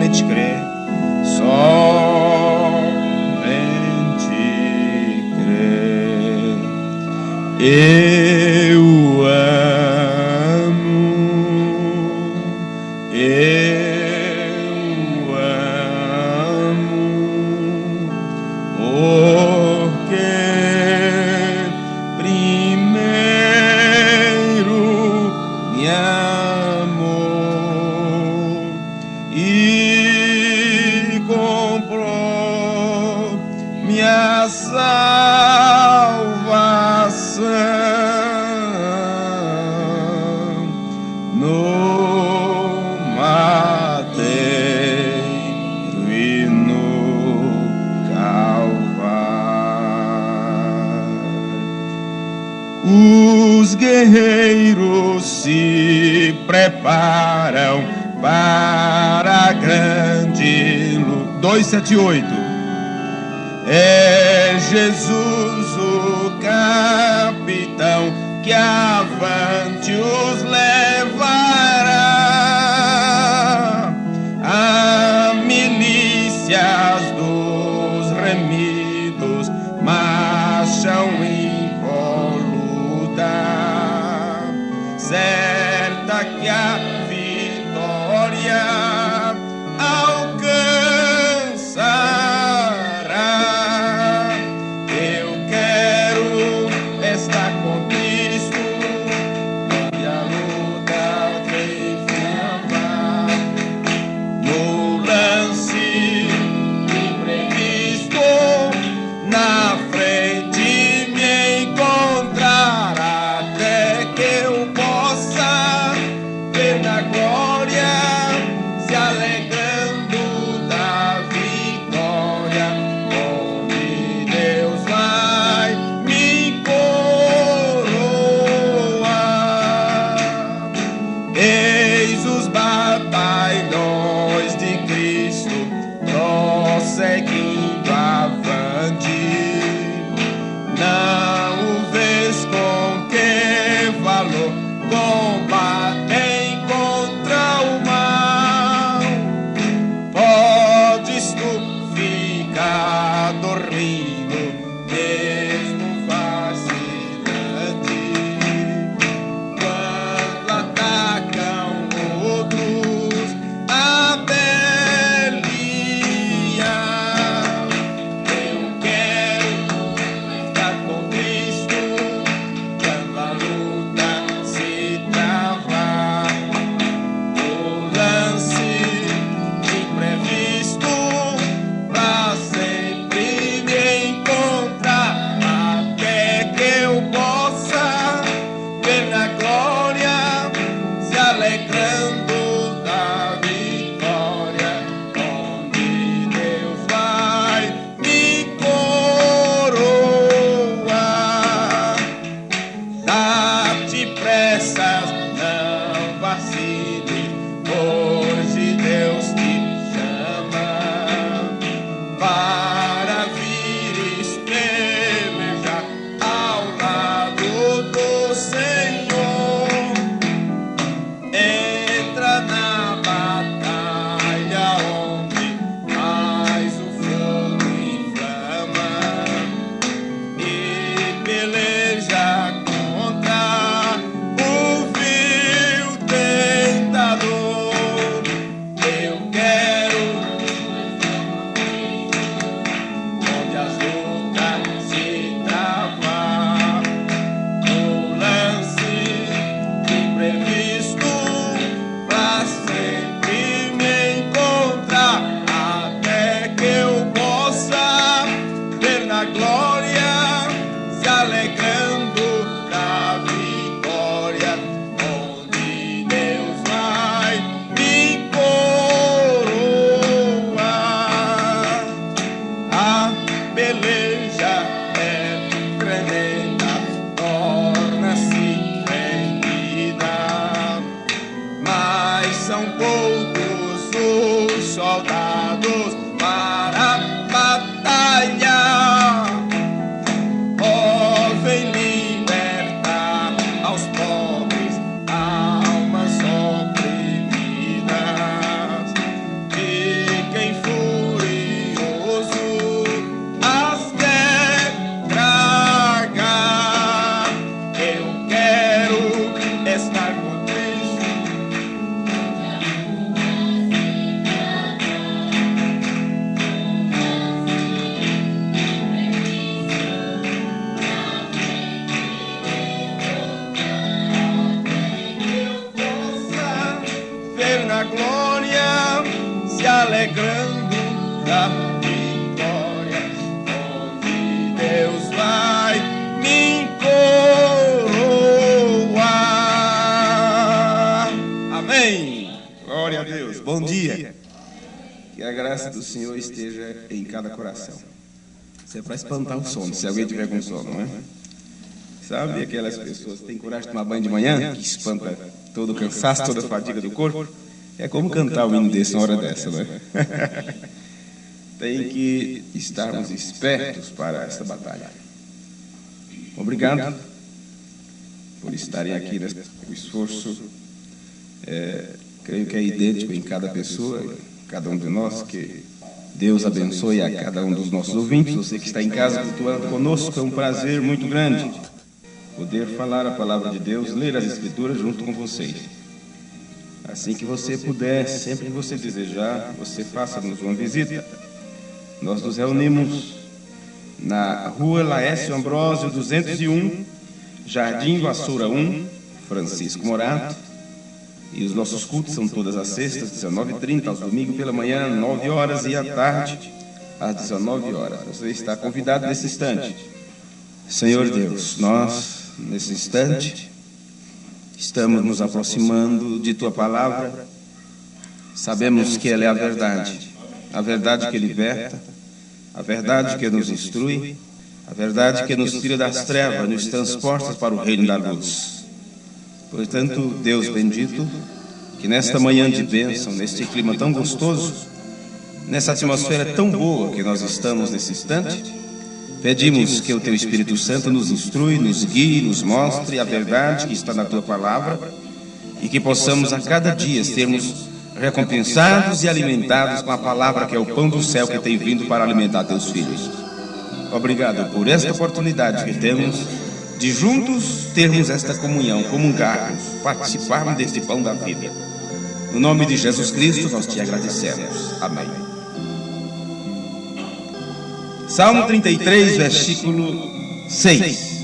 somente crer, somente crer. Eu amo, porque primeiro me amou e comprou minha salvação no madeiro e no Calvário. Os guerreiros se preparam para a grande luta. 278. É Jesus o capitão que avante os levará. A milícias dos remidos marcham involuta, certa que a vitória alcançará. Eu quero estar com Cristo e a luta triunfar. No lance imprevisto, na frente me encontrar, até que eu possa ver na alegrando da vitória, onde Deus vai me coroar. Amém. Glória a Deus. Bom dia. Que a graça do Senhor esteja em cada coração. Isso é para espantar o sono, se alguém tiver com sono, não é? Sabe aquelas pessoas que têm coragem de tomar banho de manhã, que espanta todo o cansaço, toda a fadiga do corpo? É como cantar um hino desse na hora dessa, não é? Tem que estarmos espertos para esta batalha. Obrigado por estarem aqui nesse esforço. Creio que é idêntico em cada pessoa, em cada um de nós, que Deus abençoe a cada um dos nossos ouvintes. Você que está em casa cultuando conosco, é um prazer muito grande poder falar a palavra de Deus, ler as Escrituras junto com vocês. Assim que você puder, sempre que você desejar, você faça-nos uma visita. Nós nos reunimos na Rua Laércio Ambrósio 201, Jardim Vassoura 1, Francisco Morato. E os nossos cultos são todas as sextas, 19h30, aos domingos pela manhã, 9 horas, e à tarde, às 19 horas. Você está convidado nesse instante. Senhor Deus, nós, nesse instante, estamos nos aproximando de Tua Palavra. Sabemos que ela é a verdade que liberta, a verdade que nos instrui, a verdade que nos tira das trevas, nos transporta para o reino da luz. Portanto, Deus bendito, que nesta manhã de bênção, neste clima tão gostoso, nessa atmosfera tão boa que nós estamos nesse instante, pedimos que o Teu Espírito Santo nos instrui, nos guie, nos mostre a verdade que está na Tua Palavra, e que possamos a cada dia sermos recompensados e alimentados com a Palavra que é o pão do céu que tem vindo para alimentar Teus filhos. Obrigado por esta oportunidade que temos de juntos termos esta comunhão, comungarmos, participarmos deste pão da vida. No nome de Jesus Cristo nós Te agradecemos. Amém. Salmo 33, versículo 6.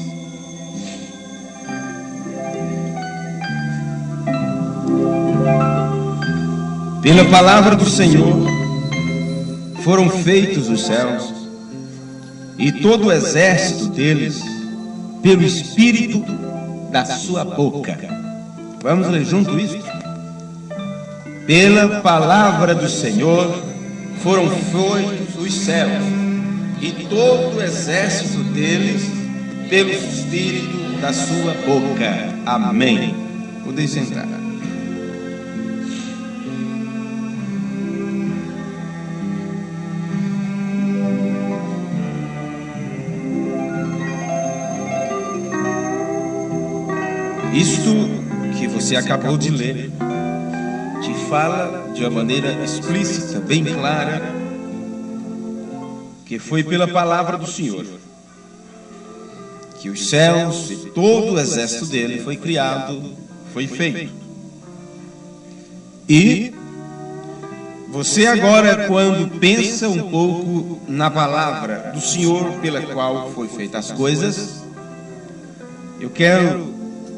Pela palavra do Senhor foram feitos os céus, e todo o exército deles pelo Espírito da sua boca. Vamos ler junto isso? Pela palavra do Senhor foram feitos os céus, e todo o exército deles pelo Espírito da sua boca. Amém. Podem sentar. Isto que você acabou de ler te fala de uma maneira explícita, bem clara, que foi pela palavra do Senhor que os céus e todo o exército dele foi criado, foi feito. E você agora, quando pensa um pouco na palavra do Senhor pela qual foi feitas as coisas, eu quero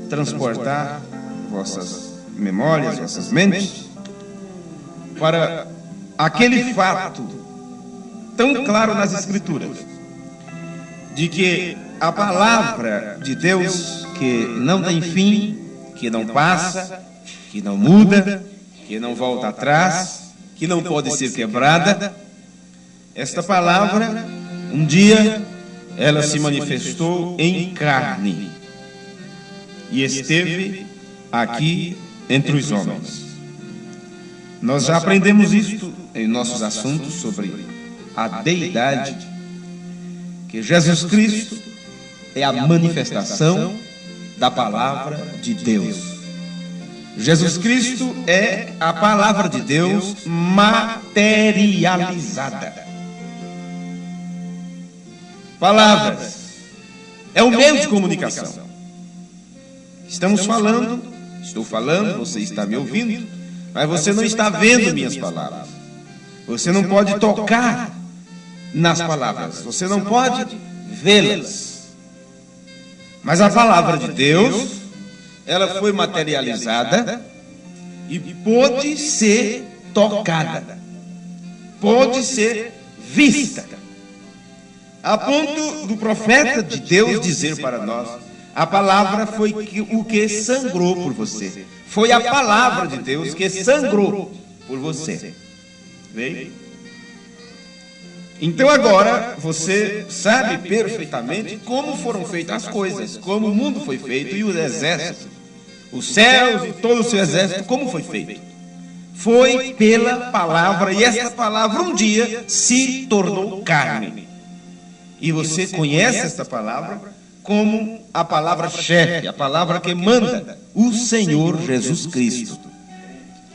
transportar vossas memórias, vossas mentes, para aquele fato tão claro nas Escrituras, de que a palavra de Deus, que não tem fim, que não passa, que não muda, que não volta atrás, que não pode ser quebrada, esta palavra, um dia, ela se manifestou em carne e esteve aqui entre os homens. Nós já aprendemos isto em nossos assuntos sobre a deidade, que Jesus Cristo é a manifestação da palavra de Deus. Jesus Cristo é a palavra de Deus materializada. Palavras é o meio de comunicação. Estamos falando, estou falando, você está me ouvindo, mas você não está vendo minhas palavras. Você não pode tocar nas palavras, você não pode vê-las. Mas a palavra de Deus, ela foi materializada e pôde ser tocada. pode ser vista. A ponto do profeta de Deus dizer para nós: a palavra foi o que sangrou por você. Foi a palavra de Deus que sangrou por você. Veio? Então agora você sabe perfeitamente como foram feitas as coisas, como o mundo foi feito e o exército, os céus e todo o seu exército, como foi feito. Foi pela palavra, e essa palavra um dia se tornou carne. E você conhece essa palavra como a palavra-chefe, a palavra que manda, o Senhor Jesus Cristo.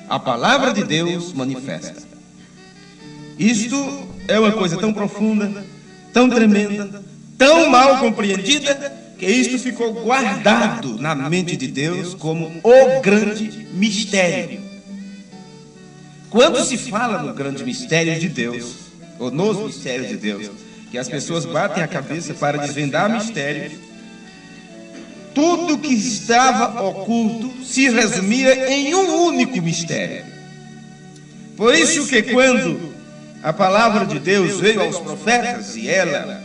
A palavra de Deus manifesta. Isto é uma coisa tão profunda, tão tremenda, tão mal compreendida, que isto ficou guardado na mente de Deus como o grande mistério. Quando se fala no grande mistério de Deus, ou nos mistérios de Deus, que as pessoas batem a cabeça para desvendar mistério, tudo que estava oculto se resumia em um único mistério. Por isso que quando a palavra de Deus veio aos profetas e ela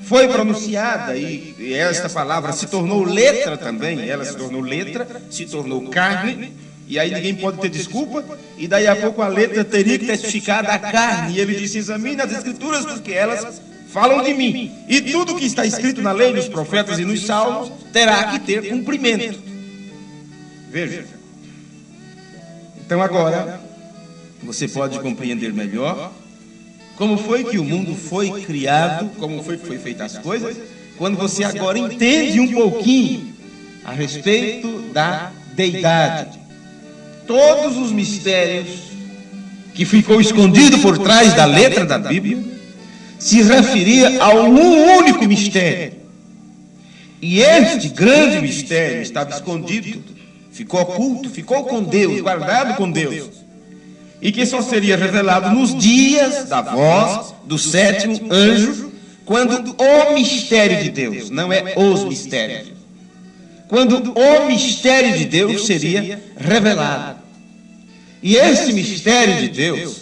foi pronunciada, e esta palavra se tornou letra também, ela se tornou letra, se tornou carne, e aí ninguém pode ter desculpa, e daí a pouco a letra teria que testificar da carne, e ele disse: examine as escrituras, porque elas falam de mim, e tudo que está escrito na lei, nos profetas e nos salmos terá que ter cumprimento. Veja. Então agora você pode compreender melhor como foi que o mundo foi criado, como foi que foi feitas as coisas, quando você agora entende um pouquinho a respeito da deidade. Todos os mistérios que ficou escondido por trás da letra da Bíblia se referia a um único mistério. E este grande mistério estava escondido, ficou oculto, ficou com Deus, guardado com Deus. E que só seria revelado nos dias da voz do sétimo anjo, quando o mistério de Deus, não é os mistérios, quando o mistério de Deus seria revelado. E esse mistério de Deus,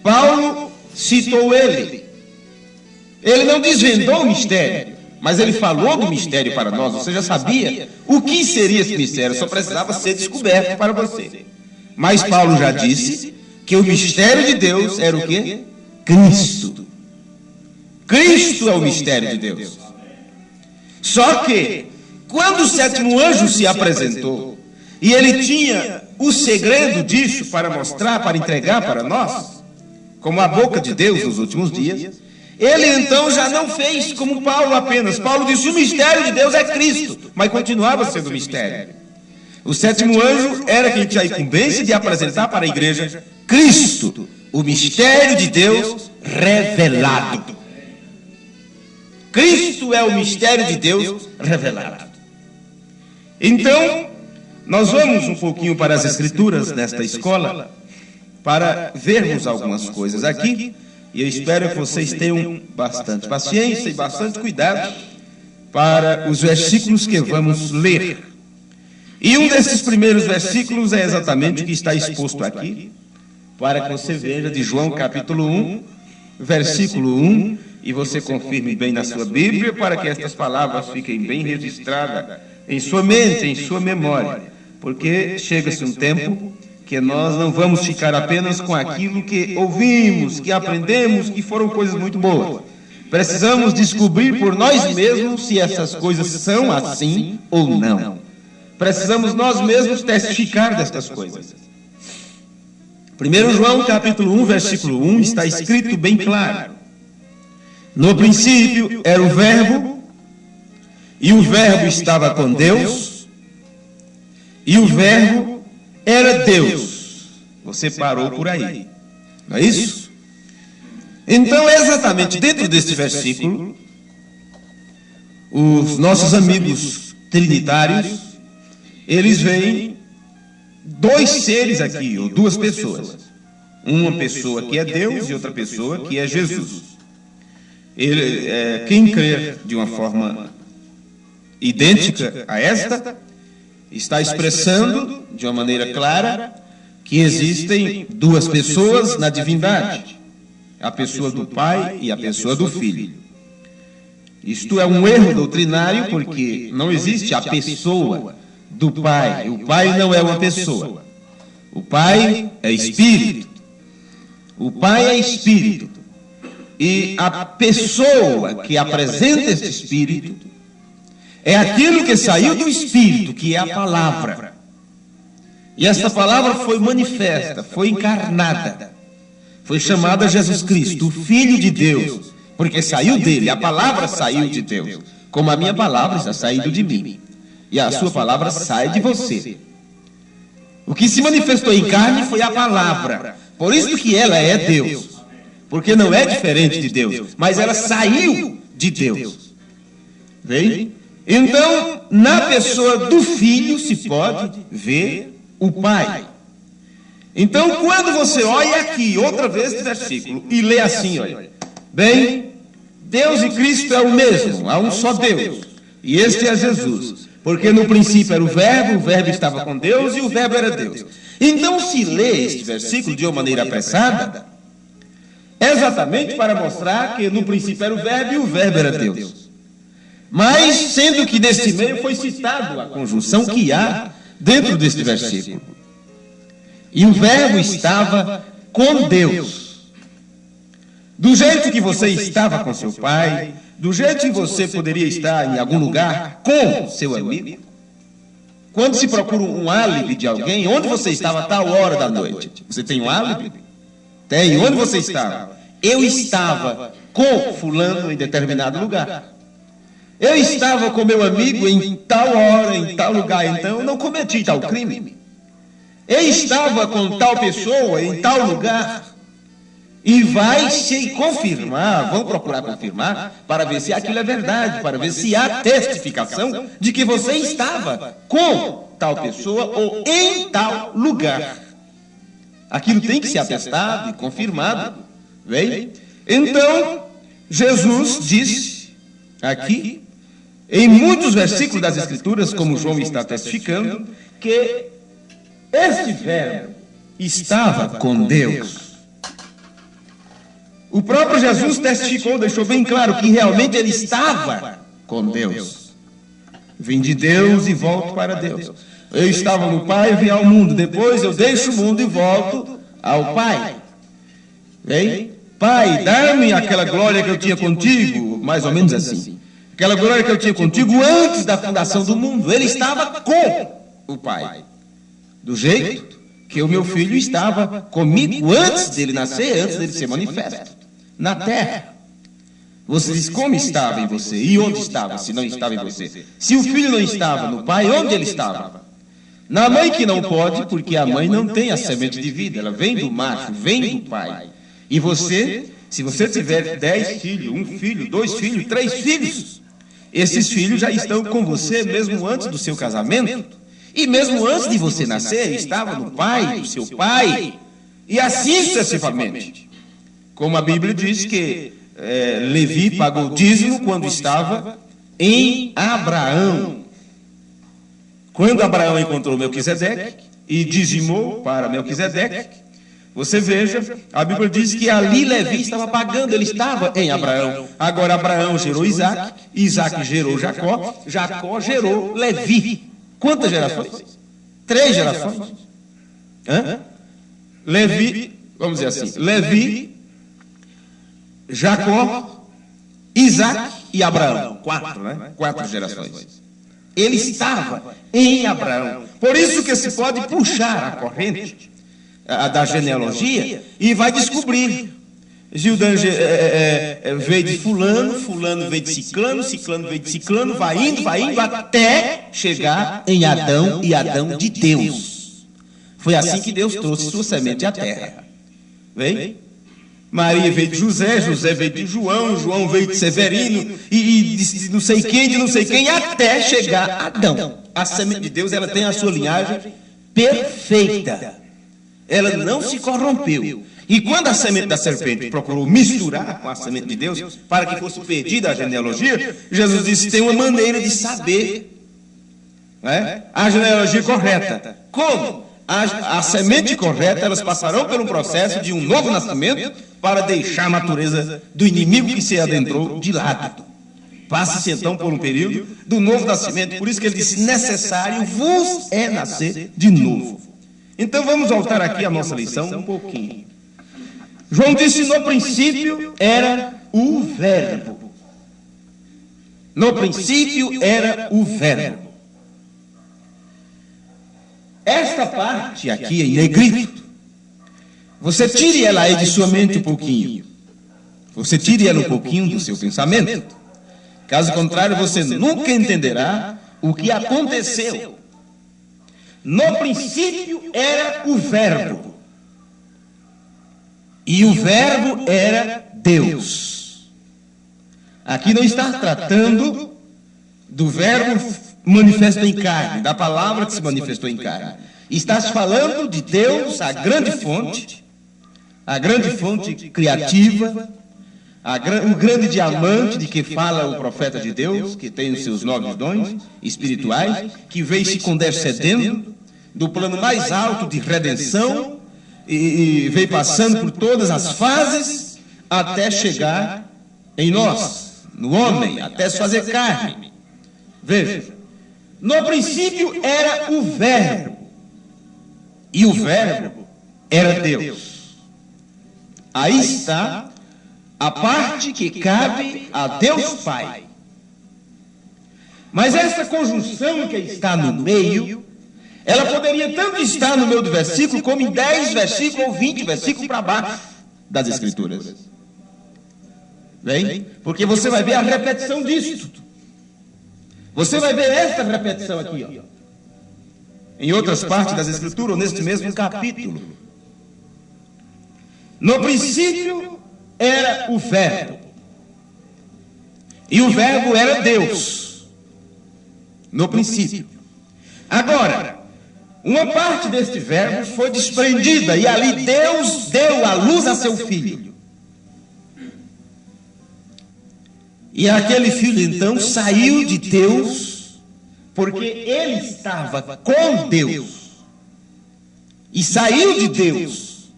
Paulo citou ele. Ele não desvendou o mistério, mas ele falou do mistério para nós. Você já sabia o que seria esse mistério, só precisava ser descoberto para você. Mas Paulo já disse que o mistério de Deus era o quê? Cristo. Cristo é o mistério de Deus. Só que, quando o sétimo anjo se apresentou, e ele tinha o segredo disso para mostrar, para entregar para nós, como a boca de Deus nos últimos dias, ele então já não fez como Paulo apenas. Paulo disse: o mistério de Deus é Cristo, mas continuava sendo mistério. O sétimo anjo era quem tinha a incumbência de apresentar para a igreja Cristo, o mistério de Deus revelado. Cristo é o mistério de Deus revelado. Então, nós vamos um pouquinho para as Escrituras nesta escola, para vermos algumas coisas aqui, e eu espero que vocês tenham bastante paciência e bastante cuidado para os versículos que vamos ler. E um desses primeiros versículos é exatamente o que está exposto aqui, para que você veja, de João capítulo 1, versículo 1, e você confirme bem na sua Bíblia, para que estas palavras fiquem bem registradas em sua mente, em sua memória, porque chega-se um tempo que nós não vamos ficar apenas com aquilo que ouvimos, que aprendemos, que foram coisas muito boas. Precisamos descobrir por nós mesmos se essas coisas são assim ou não. Precisamos nós mesmos testificar destas coisas. 1 João capítulo 1, versículo 1, está escrito bem claro: no princípio era o Verbo, e o Verbo estava com Deus, e o Verbo era Deus. Você parou por aí, não é isso? Então, exatamente dentro deste versículo, os nossos amigos trinitários, eles veem dois seres aqui, ou duas pessoas. Uma pessoa que é Deus e outra pessoa que é Jesus. Quem crer de uma forma idêntica a esta, está expressando de uma maneira clara que existem duas pessoas na divindade, a pessoa do Pai e a pessoa do Filho. Isto é um erro doutrinário, porque não existe a pessoa do Pai. O Pai não é uma pessoa. O Pai é Espírito. O Pai é Espírito. E a pessoa que apresenta este Espírito é aquilo que saiu do Espírito, que é a palavra. E esta palavra foi manifesta, foi encarnada. Foi chamada Jesus Cristo, o Filho de Deus, porque saiu dele, a palavra saiu de Deus, como a minha palavra está saindo de mim, e a sua palavra sai de você. O que se manifestou em carne foi a palavra, por isso que ela é Deus, porque não é diferente de Deus, mas ela saiu de Deus. Vem? Então, na pessoa do Filho se pode ver o Pai. Então, quando você olha aqui, outra vez esse versículo, e lê assim, olha. Bem, Deus e Cristo é o mesmo, há um só Deus. E este é Jesus. Porque no princípio era o Verbo estava com Deus e o Verbo era Deus. Então, se lê este versículo de uma maneira apressada, é exatamente para mostrar que no princípio era o Verbo e o Verbo era Deus. Mas, sendo que neste meio foi citado a conjunção que há dentro deste versículo. E o Verbo estava com Deus. Do jeito que você estava com seu pai, do jeito que você poderia estar em algum lugar com seu amigo. Quando se procura um álibi de alguém, onde você estava a tal hora da noite? Você tem um álibi? Tem. Onde você estava? Eu estava com fulano em determinado lugar. Eu estava com meu amigo em tal hora, em tal lugar, então eu não cometi tal crime. Eu estava com tal pessoa em tal lugar. E vai se confirmar, vão procurar confirmar, para ver se aquilo é verdade, para ver se há testificação de que você estava com tal pessoa ou em tal lugar. Aquilo tem que ser atestado e confirmado. Vem? Então, Jesus disse aqui, em muitos versículos das Escrituras, como João está testificando, que este Verbo estava com Deus. O próprio Jesus testificou, deixou bem claro que realmente ele estava com Deus. Vim de Deus e volto para Deus. Eu estava no Pai e vim ao mundo. Depois eu deixo o mundo e volto ao Pai. Vem? Pai, dá-me aquela glória que eu tinha contigo, mais ou menos assim. Aquela glória que eu tinha contigo antes da fundação do mundo. Ele estava com o Pai. Do jeito que o meu filho estava comigo antes dele nascer, antes dele ser manifesto na terra. Você diz, como estava em você? E onde estava, se não estava em você? Se o filho não estava no pai, onde ele estava? Na mãe que não pode, porque a mãe não tem a semente de vida, ela vem do macho, vem do pai. E você, se você tiver 10 filhos, 1 filho, 2 filhos, 3 filhos, esses filhos já estão com você mesmo antes do seu casamento. E mesmo antes de você nascer, estava no pai, do seu pai, e assim sucessivamente. Como a Bíblia diz que Levi pagou o dízimo quando estava em Abraão. Quando Abraão encontrou Melquisedeque e dizimou para Melquisedeque, você veja, a Bíblia diz que ali Levi estava pagando, ele estava em Abraão. Agora Abraão gerou Isaac, Isaac gerou Jacó, Jacó gerou Levi. Quantas gerações? 3 gerações. Levi, vamos dizer assim, Levi, Jacó, Isaac e Abraão. 4, né? 4 gerações. Ele estava em Abraão. Por isso que se pode puxar a corrente da genealogia e vai descobrir. Gildan veio de fulano, fulano veio de ciclano, ciclano veio de ciclano, vai indo até chegar em Adão e Adão de Deus. Foi assim que Deus trouxe sua semente à terra. Vem? Maria veio de José, José veio de João, João veio de Severino, e de não sei quem, até chegar a Adão. A semente de Deus, ela tem a sua linhagem perfeita. Ela não se corrompeu. E quando a semente da serpente procurou misturar com a semente de Deus, para que fosse perdida a genealogia, Jesus disse, tem uma maneira de saber a genealogia correta. Como? a semente correta, elas passarão por um processo de um novo nascimento para deixar a natureza do inimigo que se adentrou de lado. Passa-se então por um período do novo nascimento. Por isso que ele disse, necessário vos é nascer de novo. Então vamos voltar aqui à nossa lição um pouquinho. João disse, no princípio era o Verbo. No princípio era o Verbo. Esta parte aqui em negrito, você tire ela aí de sua mente um pouquinho. Você tire ela um pouquinho do seu pensamento. Caso contrário, você nunca entenderá o que aconteceu. No princípio era o Verbo. E o Verbo era Deus. Aqui não está tratando do Verbo manifesto em carne, da palavra que se manifestou em carne. Está falando de Deus, a grande fonte criativa, o grande diamante de que fala o profeta de Deus, que tem os seus 9 dons espirituais, que veio se condescendendo do plano mais alto de redenção e veio passando por todas as fases até chegar em nós, no homem, até se fazer carne. Veja, no princípio era o Verbo, e o Verbo era Deus. Aí está a parte que cabe a Deus Pai. Mas essa conjunção que está no meio, ela poderia tanto estar no meio do versículo, como em 10 versículos ou 20 versículos para baixo das Escrituras. Bem? Porque você vai ver a repetição disso. Você vai ver esta repetição aqui, ó, em outras partes das Escrituras, ou neste mesmo capítulo. No princípio era o Verbo, e o Verbo era Deus, no princípio. Agora, uma parte deste Verbo foi desprendida, e ali Deus deu a luz a seu Filho. E aquele Filho então saiu de Deus, porque ele estava com Deus, e saiu de Deus,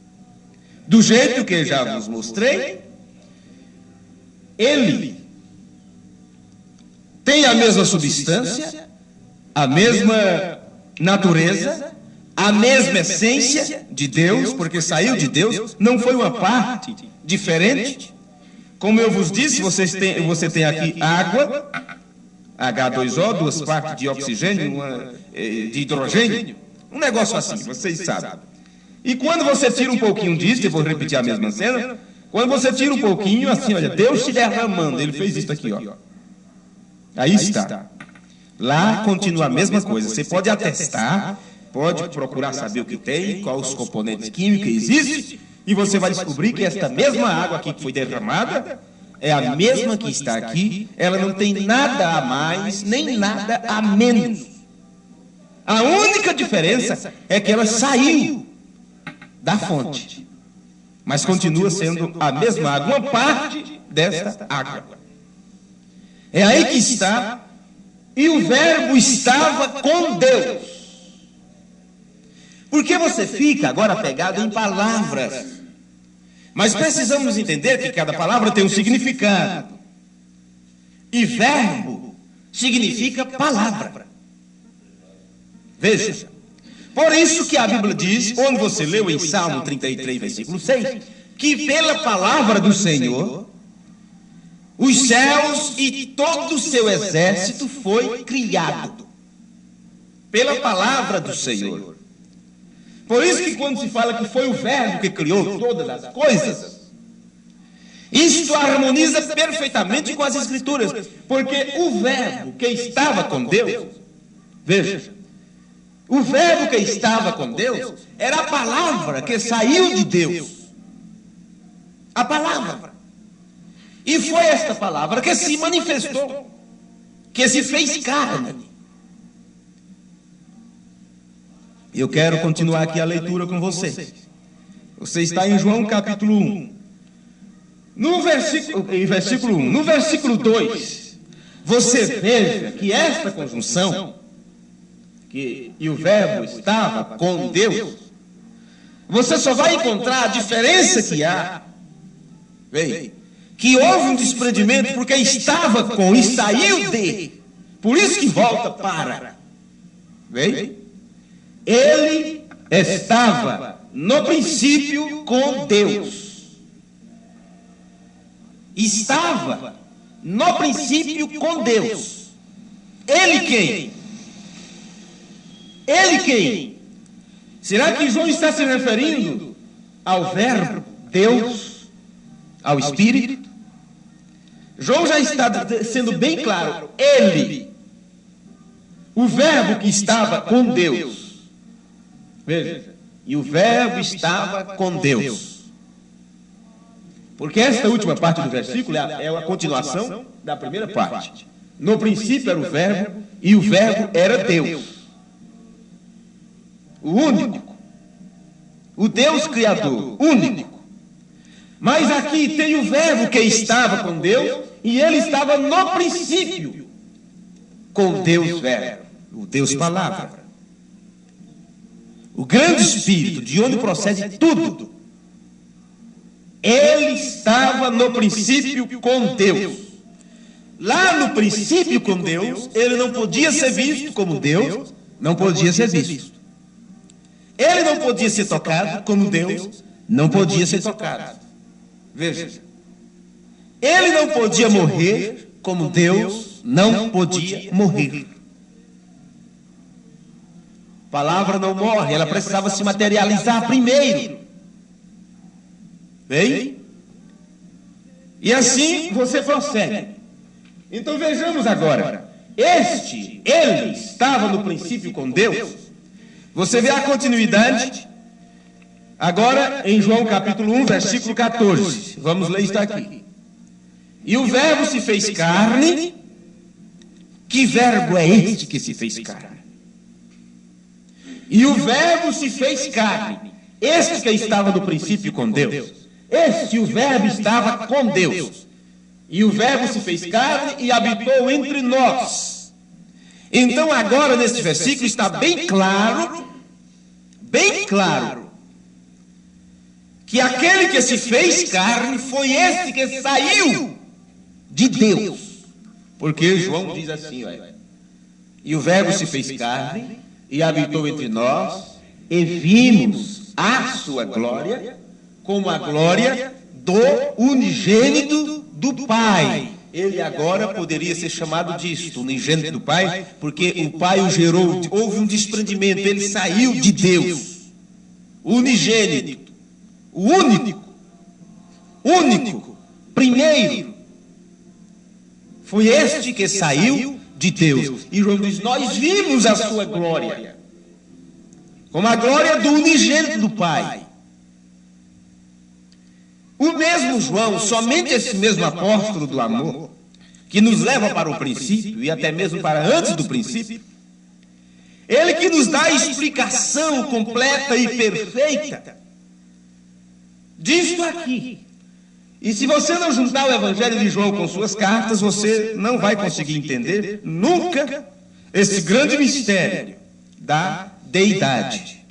do jeito que já vos mostrei. Ele tem a mesma substância, a mesma natureza, a mesma essência de Deus, porque saiu de Deus, não foi uma parte diferente. Como eu vos disse, você tem aqui água, H2O, 2 partes de oxigênio, uma de hidrogênio, um negócio assim, vocês sabem. E quando você tira um pouquinho disso, eu vou repetir a mesma cena, quando você tira um pouquinho, assim, olha, Deus te derramando, ele fez isso aqui, ó. Aí está. Lá continua a mesma coisa, você pode atestar, pode procurar saber o que tem, quais os componentes químicos que existem, e você vai descobrir que esta mesma água aqui que foi derramada é a mesma que está aqui. Ela não tem nada a mais, nem nada a menos. A única diferença é que ela saiu da fonte, mas continua sendo a mesma água, uma parte desta água. É aí que está. E o Verbo estava com Deus. Porque você fica agora pegado em palavras. Mas precisamos entender que cada palavra tem um significado. E verbo significa palavra. Veja. Por isso que a Bíblia diz, onde você leu em Salmo 33, versículo 6, que pela palavra do Senhor, os céus e todo o seu exército foi criado. Pela palavra do Senhor. Por isso que quando se fala que foi o Verbo que criou todas as coisas, isto harmoniza perfeitamente com as Escrituras, porque o Verbo que estava com Deus, veja, o Verbo que estava com Deus era a palavra que saiu de Deus. A palavra. E foi esta palavra que se manifestou, que se fez carne. Eu quero continuar aqui a leitura com vocês. Você está em João capítulo 1. Em versículo 1. No versículo 2, você veja que esta conjunção e o Verbo estava com Deus, você só vai encontrar a diferença que há. Veja, que houve um desprendimento porque estava com e saiu de. Por isso que volta para. Veja, ele estava no princípio com Deus. Estava no princípio com Deus. Ele quem? Ele quem? Será que João está se referindo ao Verbo, Deus, ao Espírito? João já está sendo bem claro. Ele, o Verbo que estava com Deus. Veja, e o Verbo estava com Deus. Porque esta última parte do versículo é a continuação da primeira parte. No princípio era o Verbo, e o Verbo era Deus. O único. O Deus Criador, único. Mas aqui tem o Verbo que estava com Deus, e ele estava no princípio com Deus Verbo, o Deus Palavra. O grande Espírito, de onde procede tudo. Ele estava no princípio com Deus. Lá no princípio com Deus, ele não podia ser visto como Deus, não podia ser visto. Ele não podia ser tocado como Deus, não podia ser tocado. Veja, ele não podia morrer como Deus não podia morrer. A palavra não morre, ela precisava se materializar primeiro. Bem? E assim você prossegue. Então vejamos agora. Ele estava no princípio com Deus. Você vê a continuidade agora em João capítulo 1, versículo 14. Vamos ler isso aqui. E o Verbo se fez carne. Que verbo é este que se fez carne? E o Verbo se fez carne. Este que estava no princípio com Deus. O Verbo estava com Deus. E o Verbo se fez carne e habitou entre nós. Então agora neste versículo está bem claro, que aquele que se fez carne foi esse que saiu de Deus. Porque João diz assim, olha, e o Verbo se fez carne e habitou entre nós, e vimos a sua glória, como a glória do unigênito do Pai. Ele agora poderia ser chamado disto, unigênito do Pai, porque o Pai o gerou, houve um desprendimento, ele saiu de Deus. O unigênito, o único, primeiro, foi este que saiu de Deus. E João diz, nós vimos a sua glória, como a glória do unigênito do Pai. O mesmo João, somente esse mesmo apóstolo do amor, que nos leva para o princípio, e até mesmo para antes do princípio, ele que nos dá a explicação completa e perfeita disto aqui. E se você não juntar o Evangelho de João com suas cartas, você não vai conseguir entender nunca esse grande mistério da deidade.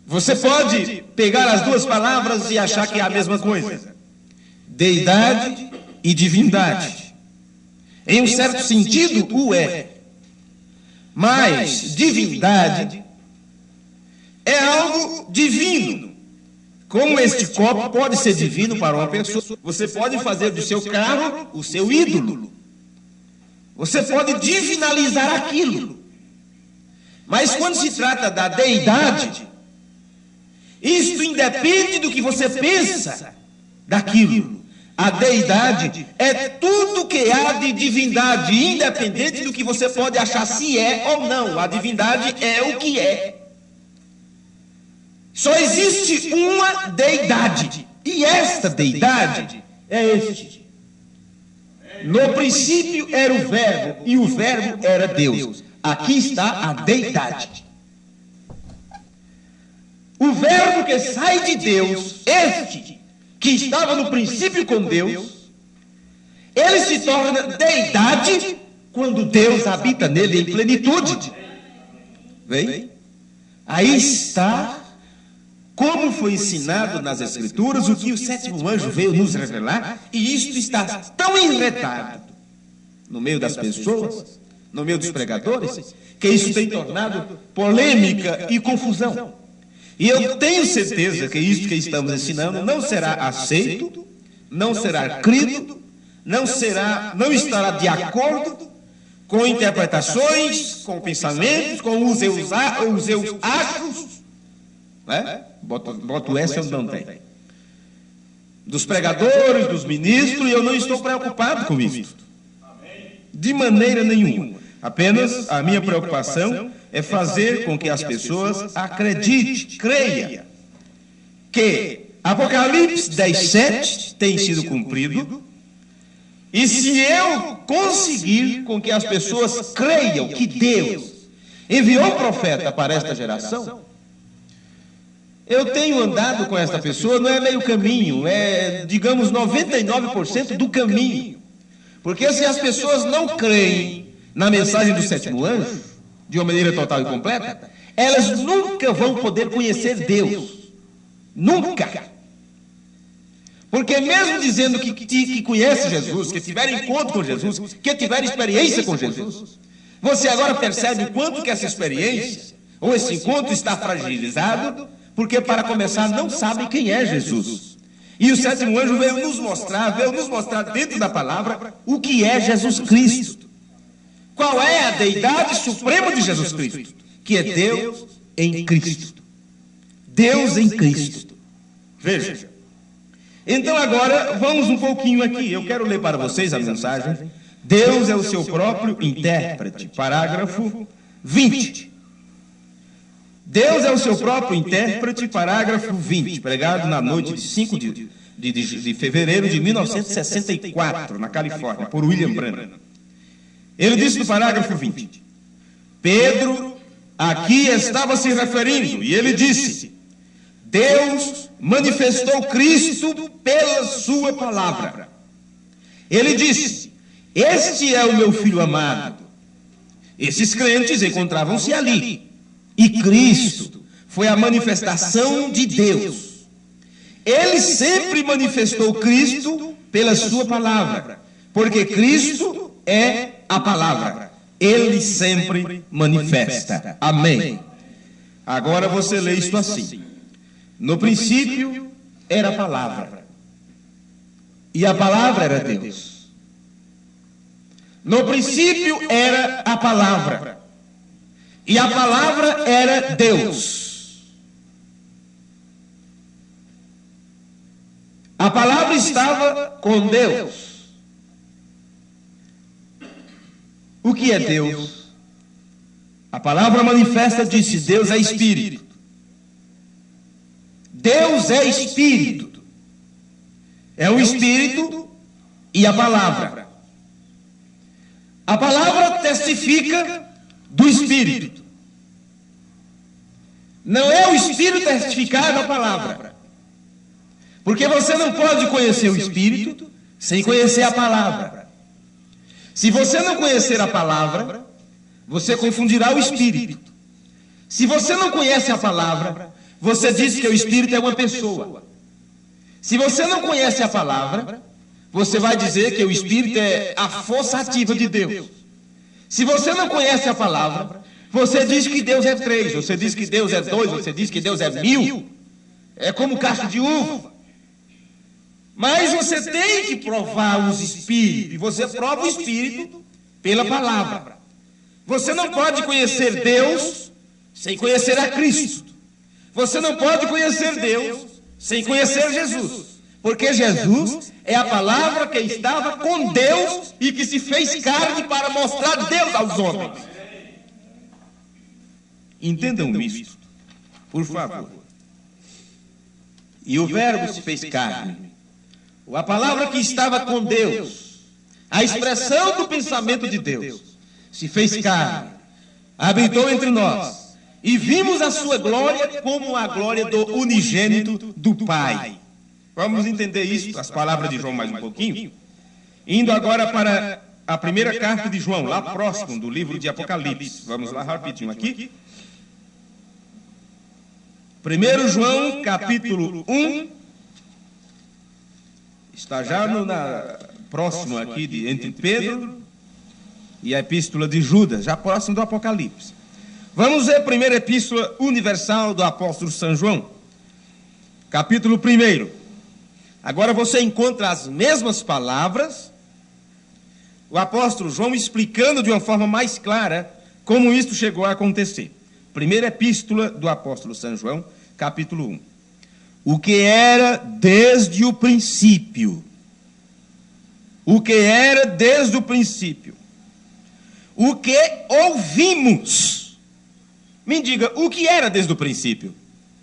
Você pode pegar as duas palavras e achar que é a mesma coisa. Deidade e divindade. Em um certo sentido, o é. Mas divindade é algo divino. Como este copo pode ser divino para uma pessoa, você pode fazer do seu carro o seu ídolo. Você pode divinalizar aquilo. Mas quando se trata da deidade, isto independe do que você pensa daquilo. A deidade é tudo que há de divindade, independente do que você pode achar se é ou não. A divindade é o que é. Só existe uma deidade, e esta deidade é este. No princípio era o Verbo, e o Verbo era Deus. Aqui está a deidade. O Verbo que sai de Deus, este que estava no princípio com Deus, ele se torna deidade quando Deus habita nele em plenitude. Vem? Aí está, como foi ensinado nas Escrituras, o que o sétimo anjo veio nos revelar, e isto está tão enredado no meio das pessoas, no meio dos pregadores, que isso tem tornado polêmica e confusão. E eu tenho certeza que isso que estamos ensinando não será aceito, não será crido, não estará de acordo com interpretações, com pensamentos, com os seus achos, né? Boto essa onde não tem. Dos pregadores, dos ministros, e eu não estou preocupado com isso. De maneira nenhuma. Apenas a minha preocupação é fazer com que as pessoas acreditem, creiam, que Apocalipse 10:7 tem sido cumprido, e se eu conseguir com que as pessoas creiam que Deus enviou um profeta para esta geração, eu tenho andado com esta pessoa, não é meio caminho, é, digamos, 99% do caminho. Porque se as pessoas não creem na mensagem do sétimo anjo, de uma maneira total e completa, elas nunca vão poder conhecer Deus. Nunca. Porque mesmo dizendo que conhece Jesus, que tiver encontro com Jesus, que tiver experiência com Jesus, você agora percebe o quanto que essa experiência, ou esse encontro está fragilizado, porque para começar não sabe quem é Jesus. E o sétimo anjo veio nos mostrar dentro da palavra o que é Jesus Cristo. Qual é a deidade suprema de Jesus Cristo? Que é Deus em Cristo. Deus em Cristo. Veja. Então agora vamos um pouquinho aqui. Eu quero ler para vocês a mensagem. Deus é o seu próprio intérprete. Parágrafo 20. Deus é o seu próprio intérprete, parágrafo 20, pregado na noite de 5 de fevereiro de 1964, na Califórnia, por William Branham. Ele disse no parágrafo 20, Pedro aqui estava se referindo, e ele disse, Deus manifestou Cristo pela sua palavra. Ele disse, este é o meu filho amado. Esses crentes encontravam-se ali. E Cristo foi a manifestação de Deus. Ele sempre manifestou Cristo pela sua palavra, porque Cristo é a palavra. Ele sempre manifesta. Amém. Agora você lê isto assim. No princípio era a palavra, e a palavra era Deus. No princípio era a palavra, e a palavra era Deus. A palavra estava com Deus. O que é Deus? A palavra manifesta, disse, Deus é Espírito. Deus é Espírito. É o Espírito e a palavra. A palavra testifica do Espírito. Não é o Espírito testificar da palavra. Porque você não pode conhecer o Espírito sem conhecer a palavra. Se você não conhecer a palavra, você confundirá o Espírito. Se você não conhece a palavra, você diz que o Espírito é uma pessoa. Se você não conhece a palavra, você vai dizer que o Espírito é a força ativa de Deus. Se você não conhece a palavra, você diz que Deus é 3, você diz que Deus é 2, você diz que Deus é 1000. É como cacho de uva. Mas você tem que provar os Espíritos, e você prova o Espírito pela palavra. Você não pode conhecer Deus sem conhecer a Cristo. Você não pode conhecer Deus sem conhecer Jesus. Porque Jesus é a palavra que estava com Deus e que se fez carne para mostrar Deus aos homens. Entendam isso, por favor. E o Verbo se fez carne. A palavra que estava com Deus, a expressão do pensamento de Deus, se fez carne, habitou entre nós, e vimos a sua glória como a glória do unigênito do Pai. Vamos entender isso, as palavras de João mais um pouquinho. Indo agora para a primeira carta de João, lá próximo do livro de Apocalipse. Vamos lá rapidinho aqui. 1 João, capítulo 1. Está já próximo aqui entre Pedro e a epístola de Judas, já próximo do Apocalipse. Vamos ver a primeira epístola universal do apóstolo São João, capítulo 1. Agora você encontra as mesmas palavras, o apóstolo João explicando de uma forma mais clara como isto chegou a acontecer. Primeira epístola do apóstolo São João, capítulo 1. O que era desde o princípio. O que era desde o princípio. O que ouvimos. Me diga, o que era desde o princípio?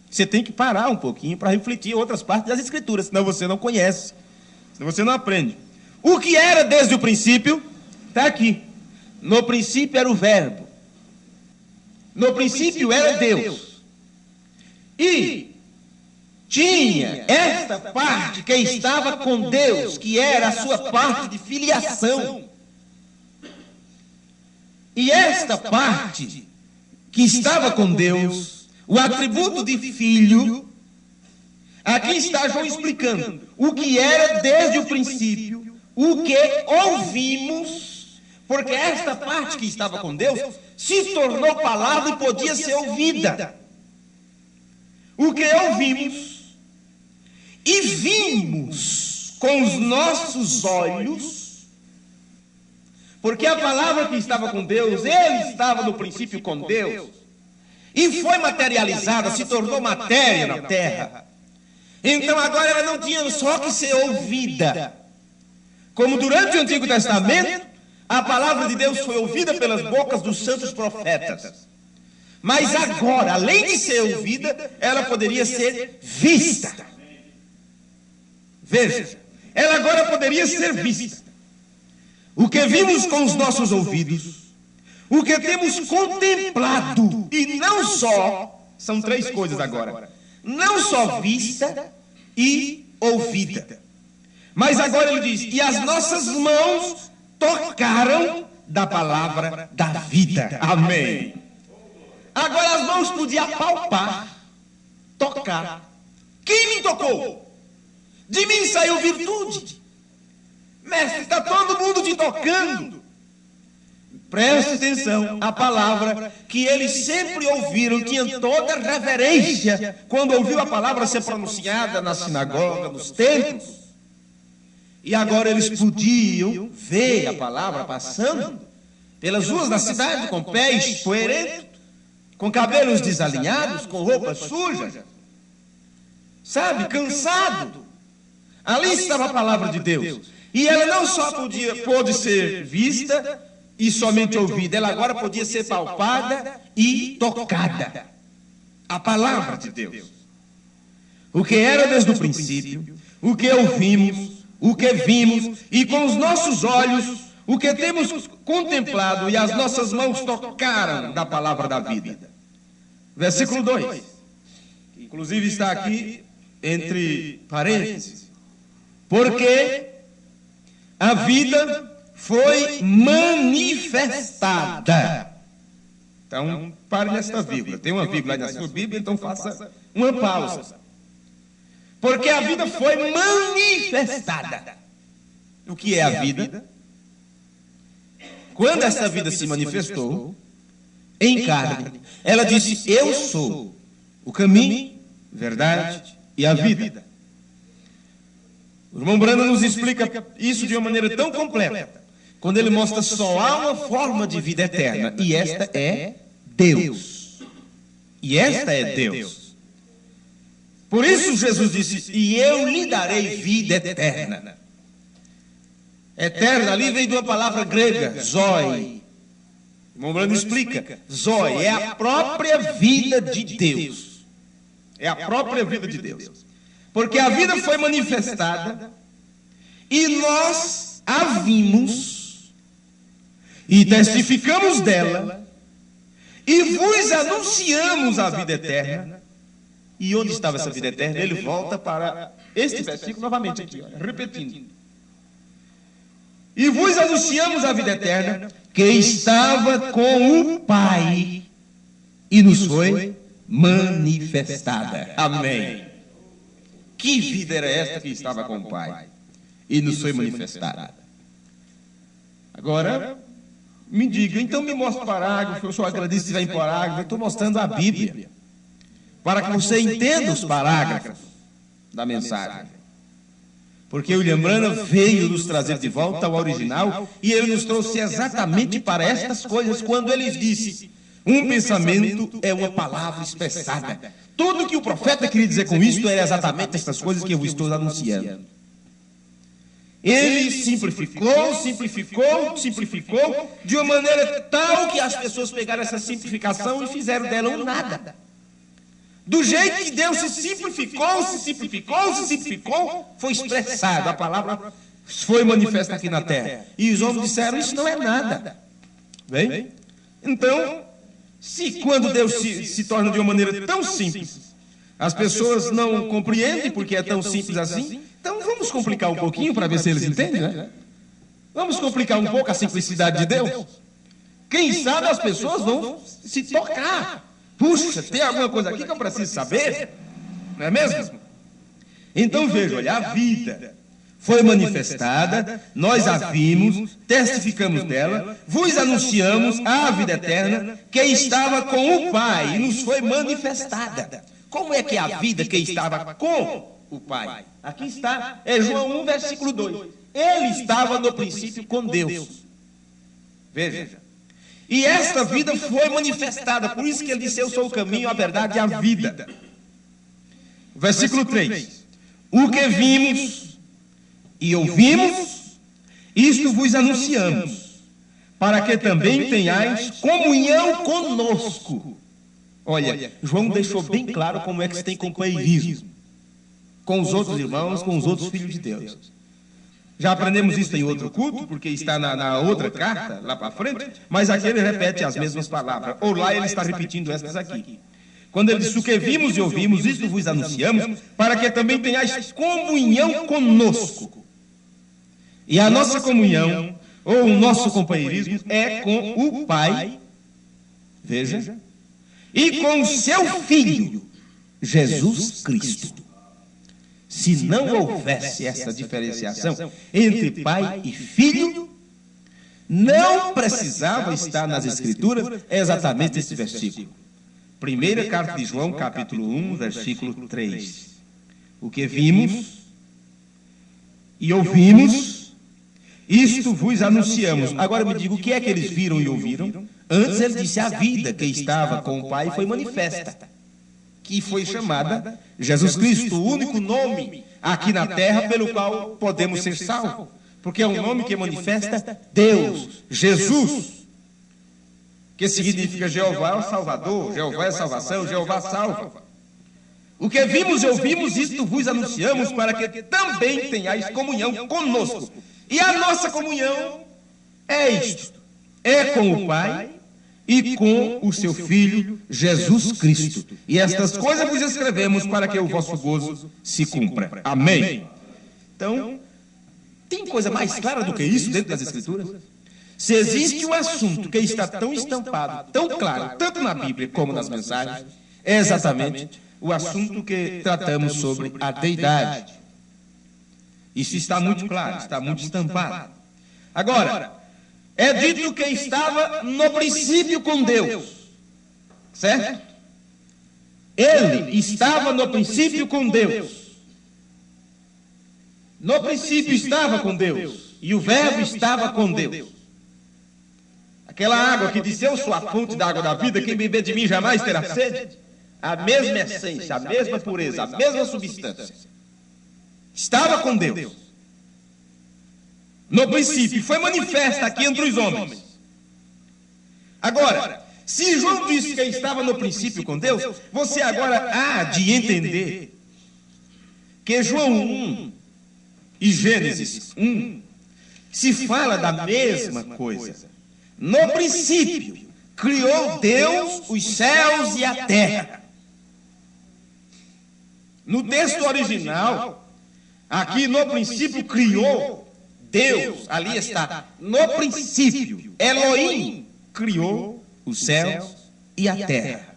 Você tem que parar um pouquinho para refletir outras partes das Escrituras, senão você não conhece, senão você não aprende. O que era desde o princípio? Está aqui. No princípio era o Verbo. No princípio era Deus. E tinha esta parte que estava com Deus, que era a sua parte de filiação. E esta parte que estava com Deus, o atributo de filho, aqui está João explicando o que era desde o princípio, o que ouvimos, porque esta parte que estava com Deus se tornou palavra e podia ser ouvida. O que ouvimos e vimos com os nossos olhos, porque a palavra que estava com Deus, ele estava no princípio com Deus, e foi materializada, se tornou matéria na terra. Então agora ela não tinha só que ser ouvida. Como durante o Antigo Testamento, a palavra de Deus foi ouvida pelas bocas dos santos profetas. Mas agora, além de ser ouvida, ela poderia ser vista. Veja, ela agora poderia ser vista. O que vimos com os nossos ouvidos, o que temos contemplado, e não só, são três coisas agora, não só vista e ouvida, mas agora ele diz, e as nossas mãos tocaram da palavra da vida. Amém. Agora as mãos podiam palpar, tocar. Quem me tocou? De mim saiu virtude. Mestre, está todo mundo te tocando. Preste atenção, a palavra que eles sempre ouviram, tinham toda reverência quando ouviu a palavra ser pronunciada na sinagoga, nos templos. E agora eles podiam ver a palavra passando pelas ruas da cidade com pés poerentos, com cabelos desalinhados, com roupas sujas, sabe, cansado. Ali estava a palavra de Deus. E ela não só pôde ser vista e somente ouvida, ela agora podia ser palpada e tocada. A palavra de Deus. O que era desde o princípio, o que ouvimos, o que vimos, e com os nossos olhos, o que temos contemplado, e as nossas mãos tocaram da palavra da vida. Versículo 2. Inclusive está aqui entre parênteses. Porque a vida foi manifestada. Então, pare nesta vírgula. Tem uma vírgula aí na sua Bíblia, então faça uma pausa. Porque a vida foi manifestada. O que é a vida? Quando essa vida se manifestou em carne, ela disse, eu sou o caminho, verdade e a vida. O irmão Brando nos explica isso de uma maneira tão completa, quando ele mostra só há uma forma de vida eterna, e esta é Deus. E esta é Deus. Por isso Jesus disse, e eu lhe darei vida eterna. Eterna, ali vem de uma palavra grega, zoe. O irmão Brando explica, zoe é a própria vida de Deus. É a própria vida de Deus. Porque a vida foi manifestada e nós a vimos e testificamos dela e vos anunciamos a vida eterna. E onde estava essa vida eterna? Ele volta para este versículo novamente aqui, olha, repetindo. E vos anunciamos a vida eterna, que estava com o Pai e nos foi manifestada. Amém. Que vida era esta que estava com o Pai e nos foi manifestada? Agora, me diga, então me mostre o parágrafo. Eu só agradeço se estiver em parágrafo. Eu estou mostrando a Bíblia, para que você entenda os parágrafos da mensagem. Porque William Branham veio nos trazer de volta ao original, e ele nos trouxe exatamente para estas coisas, quando ele disse: um pensamento é uma palavra expressada. Tudo que o profeta queria dizer com isto era exatamente estas coisas que eu estou anunciando. Ele simplificou, de uma maneira tal que as pessoas pegaram essa simplificação e fizeram dela um nada. Do jeito que Deus se simplificou, foi expressado, a palavra foi manifesta aqui na terra. E os homens disseram: isso não é nada. Bem? Então, se quando Deus se torna de uma maneira tão simples, as pessoas não compreendem porque é tão simples assim, então vamos complicar um pouquinho para ver se eles entendem, né? Vamos complicar um pouco a simplicidade de Deus. Quem sabe as pessoas vão se tocar. Puxa, tem alguma coisa aqui que eu preciso saber? Não é mesmo? Então veja, olha, a vida foi manifestada, nós a vimos, testificamos dela, vos anunciamos a vida eterna, que estava com o Pai e nos foi manifestada. Como é que é a vida que estava com o Pai? Aqui está, é João 1, versículo 2. Ele estava no princípio com Deus. Veja. E esta vida foi manifestada, por isso que ele disse: eu sou o caminho, a verdade e a vida. Versículo 3. O que vimos e ouvimos, isto vos anunciamos, para que também tenhais comunhão conosco. Olha, João deixou bem claro como é que se tem companheirismo com os outros irmãos, com os outros filhos de Deus. Já aprendemos isso em outro culto, porque está na outra carta, lá para frente, mas aqui ele repete as mesmas palavras, ou lá ele está repetindo estas aqui. Quando ele diz: o que vimos e ouvimos, isto vos anunciamos, para que também tenhais comunhão conosco. E a nossa comunhão, ou o nosso companheirismo, é com o Pai, veja, e com o seu Filho, Jesus Cristo. Se não houvesse essa diferenciação entre Pai e Filho, não precisava estar nas Escrituras exatamente esse versículo. Primeira carta de João, capítulo 1, versículo 3. O que vimos e ouvimos, isto vos anunciamos. Agora me diga, o que é que eles viram e ouviram? Antes ele disse: a vida que estava com o Pai foi manifesta, que foi chamada Jesus Cristo, o único nome aqui na terra pelo qual podemos ser salvos, porque é um nome que manifesta Deus, Jesus, que significa Jeová é o Salvador, Jeová é a salvação, Jeová salva. O que vimos e ouvimos, isto vos anunciamos, para que também tenhais comunhão conosco. E a nossa comunhão é isto: é com o Pai e com o seu Filho, Jesus Cristo. E estas coisas vos escrevemos para que o vosso gozo se cumpra. Amém. Então, tem coisa mais clara do que isso dentro das Escrituras? Se existe um assunto que está tão estampado, tão claro, tanto na Bíblia como nas mensagens, é exatamente o assunto que tratamos sobre a deidade. Isso está muito claro, está muito estampado. Agora, é dito que estava no princípio com Deus, certo? Ele estava no princípio com Deus. No princípio estava com Deus, e o Verbo estava com Deus. Aquela água que disse: eu sou a fonte da água da vida, quem beber de mim jamais terá sede. A mesma essência, a mesma pureza, a mesma substância. Estava com Deus. No princípio, foi manifesta aqui entre os homens. Agora, se João disse que estava no princípio com Deus, você agora há de entender que João 1 e Gênesis 1 se fala da mesma coisa. No princípio, criou Deus os céus e a terra. No texto original, aqui no princípio criou Deus, ali está, no princípio, Elohim criou os céus e a terra.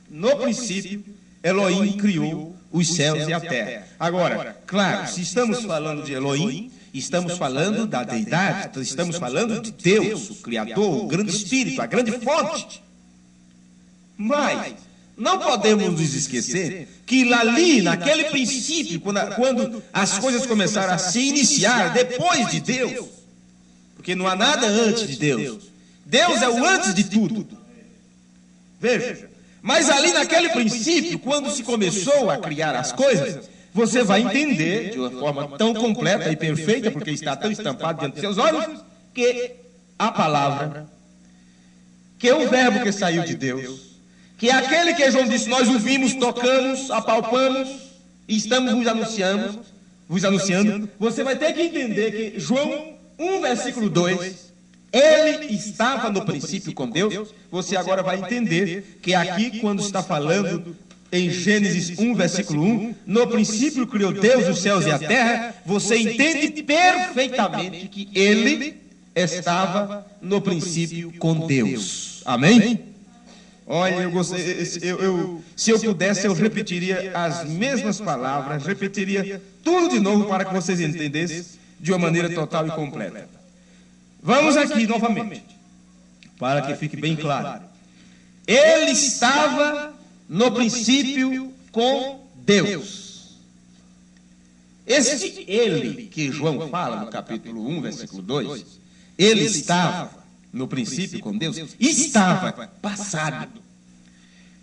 No princípio, Elohim criou os céus e a terra. Agora, claro, se estamos falando de Elohim, estamos falando da deidade, estamos falando de Deus, o Criador, o grande Espírito, a grande fonte. Mas não podemos nos esquecer que ali, naquele princípio, quando as coisas começaram a se iniciar depois de Deus, porque não há nada antes de Deus, Deus é o antes de tudo. Veja, mas ali naquele princípio, quando se começou a criar as coisas, você vai entender de uma forma tão completa e perfeita, porque está tão estampado diante dos seus olhos, que a palavra, que o verbo que saiu de Deus, que é aquele que João disse, nós o vimos, tocamos, apalpamos, e estamos vos anunciando, você vai ter que entender que João 1, versículo 2, ele estava no princípio com Deus. Você agora vai entender que aqui, quando está falando em Gênesis 1, versículo 1, no princípio criou Deus os céus e a terra, você entende perfeitamente que ele estava no princípio com Deus. Amém? Olha, se eu pudesse, eu repetiria as mesmas palavras, repetiria tudo de novo para que vocês entendessem de uma maneira total e completa. Vamos aqui novamente, para que fique bem claro. Ele estava no princípio com Deus. Esse ele que João fala no capítulo 1, versículo 2, ele estava no princípio com Deus, estava passado.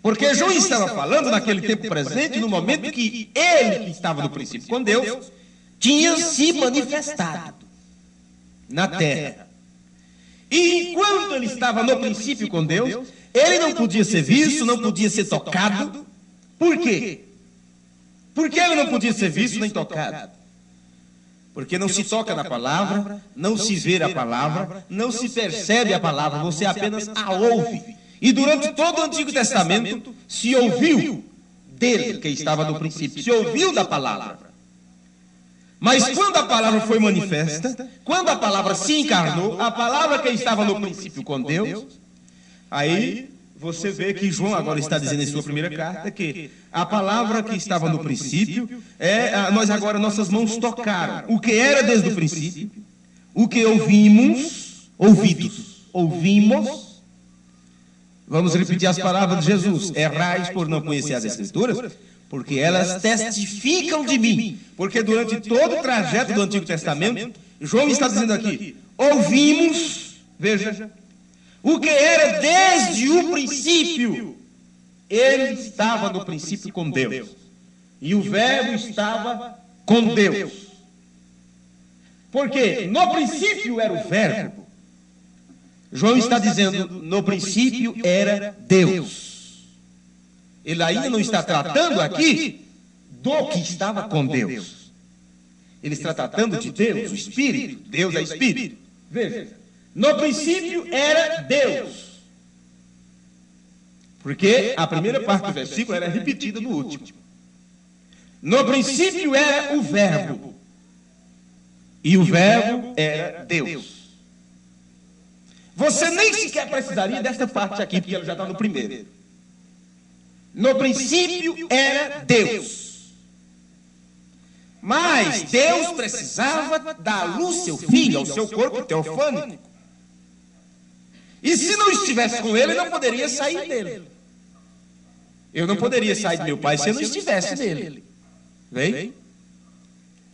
Porque João estava falando naquele tempo presente, no momento que ele que estava no princípio com Deus, tinha se manifestado na terra. E enquanto ele estava no princípio com Deus, ele não podia ser visto, não podia ser tocado. Por quê? Por que ele não podia ser visto nem tocado? Porque não se toca na palavra, não se vê a palavra, não se percebe a palavra, você apenas a ouve. E durante todo o Antigo Testamento se ouviu dele que estava no princípio, se ouviu da palavra. Mas quando a palavra foi manifesta, quando a palavra se encarnou, a palavra que estava no princípio com Deus, aí você vê que João agora está dizendo em sua primeira carta que a palavra que estava no princípio, nossas mãos tocaram o que era desde o princípio, o que ouvimos, vamos repetir as palavras de Jesus, errais por não conhecer as Escrituras, porque elas testificam de mim. Porque durante todo o trajeto do Antigo Testamento, João está dizendo aqui, ouvimos, veja, o que era desde o princípio. Ele estava no princípio com Deus. E o verbo estava com Deus. Porque no princípio era o verbo. João está dizendo, no princípio era Deus. Ele ainda não está tratando aqui do que estava com Deus. Ele está tratando de Deus, o Espírito. Deus é Espírito. Veja, no princípio era Deus. Porque a primeira parte do versículo era repetida no último. No princípio era o verbo. E o verbo era Deus. Você nem sequer precisaria desta parte aqui, porque ela já está no primeiro. No princípio era Deus. Mas Deus precisava dar à luz seu filho, ao seu corpo teofânico. E se não estivesse com ele, não poderia sair dele. Eu não poderia sair de meu pai se eu não estivesse nele. Vem?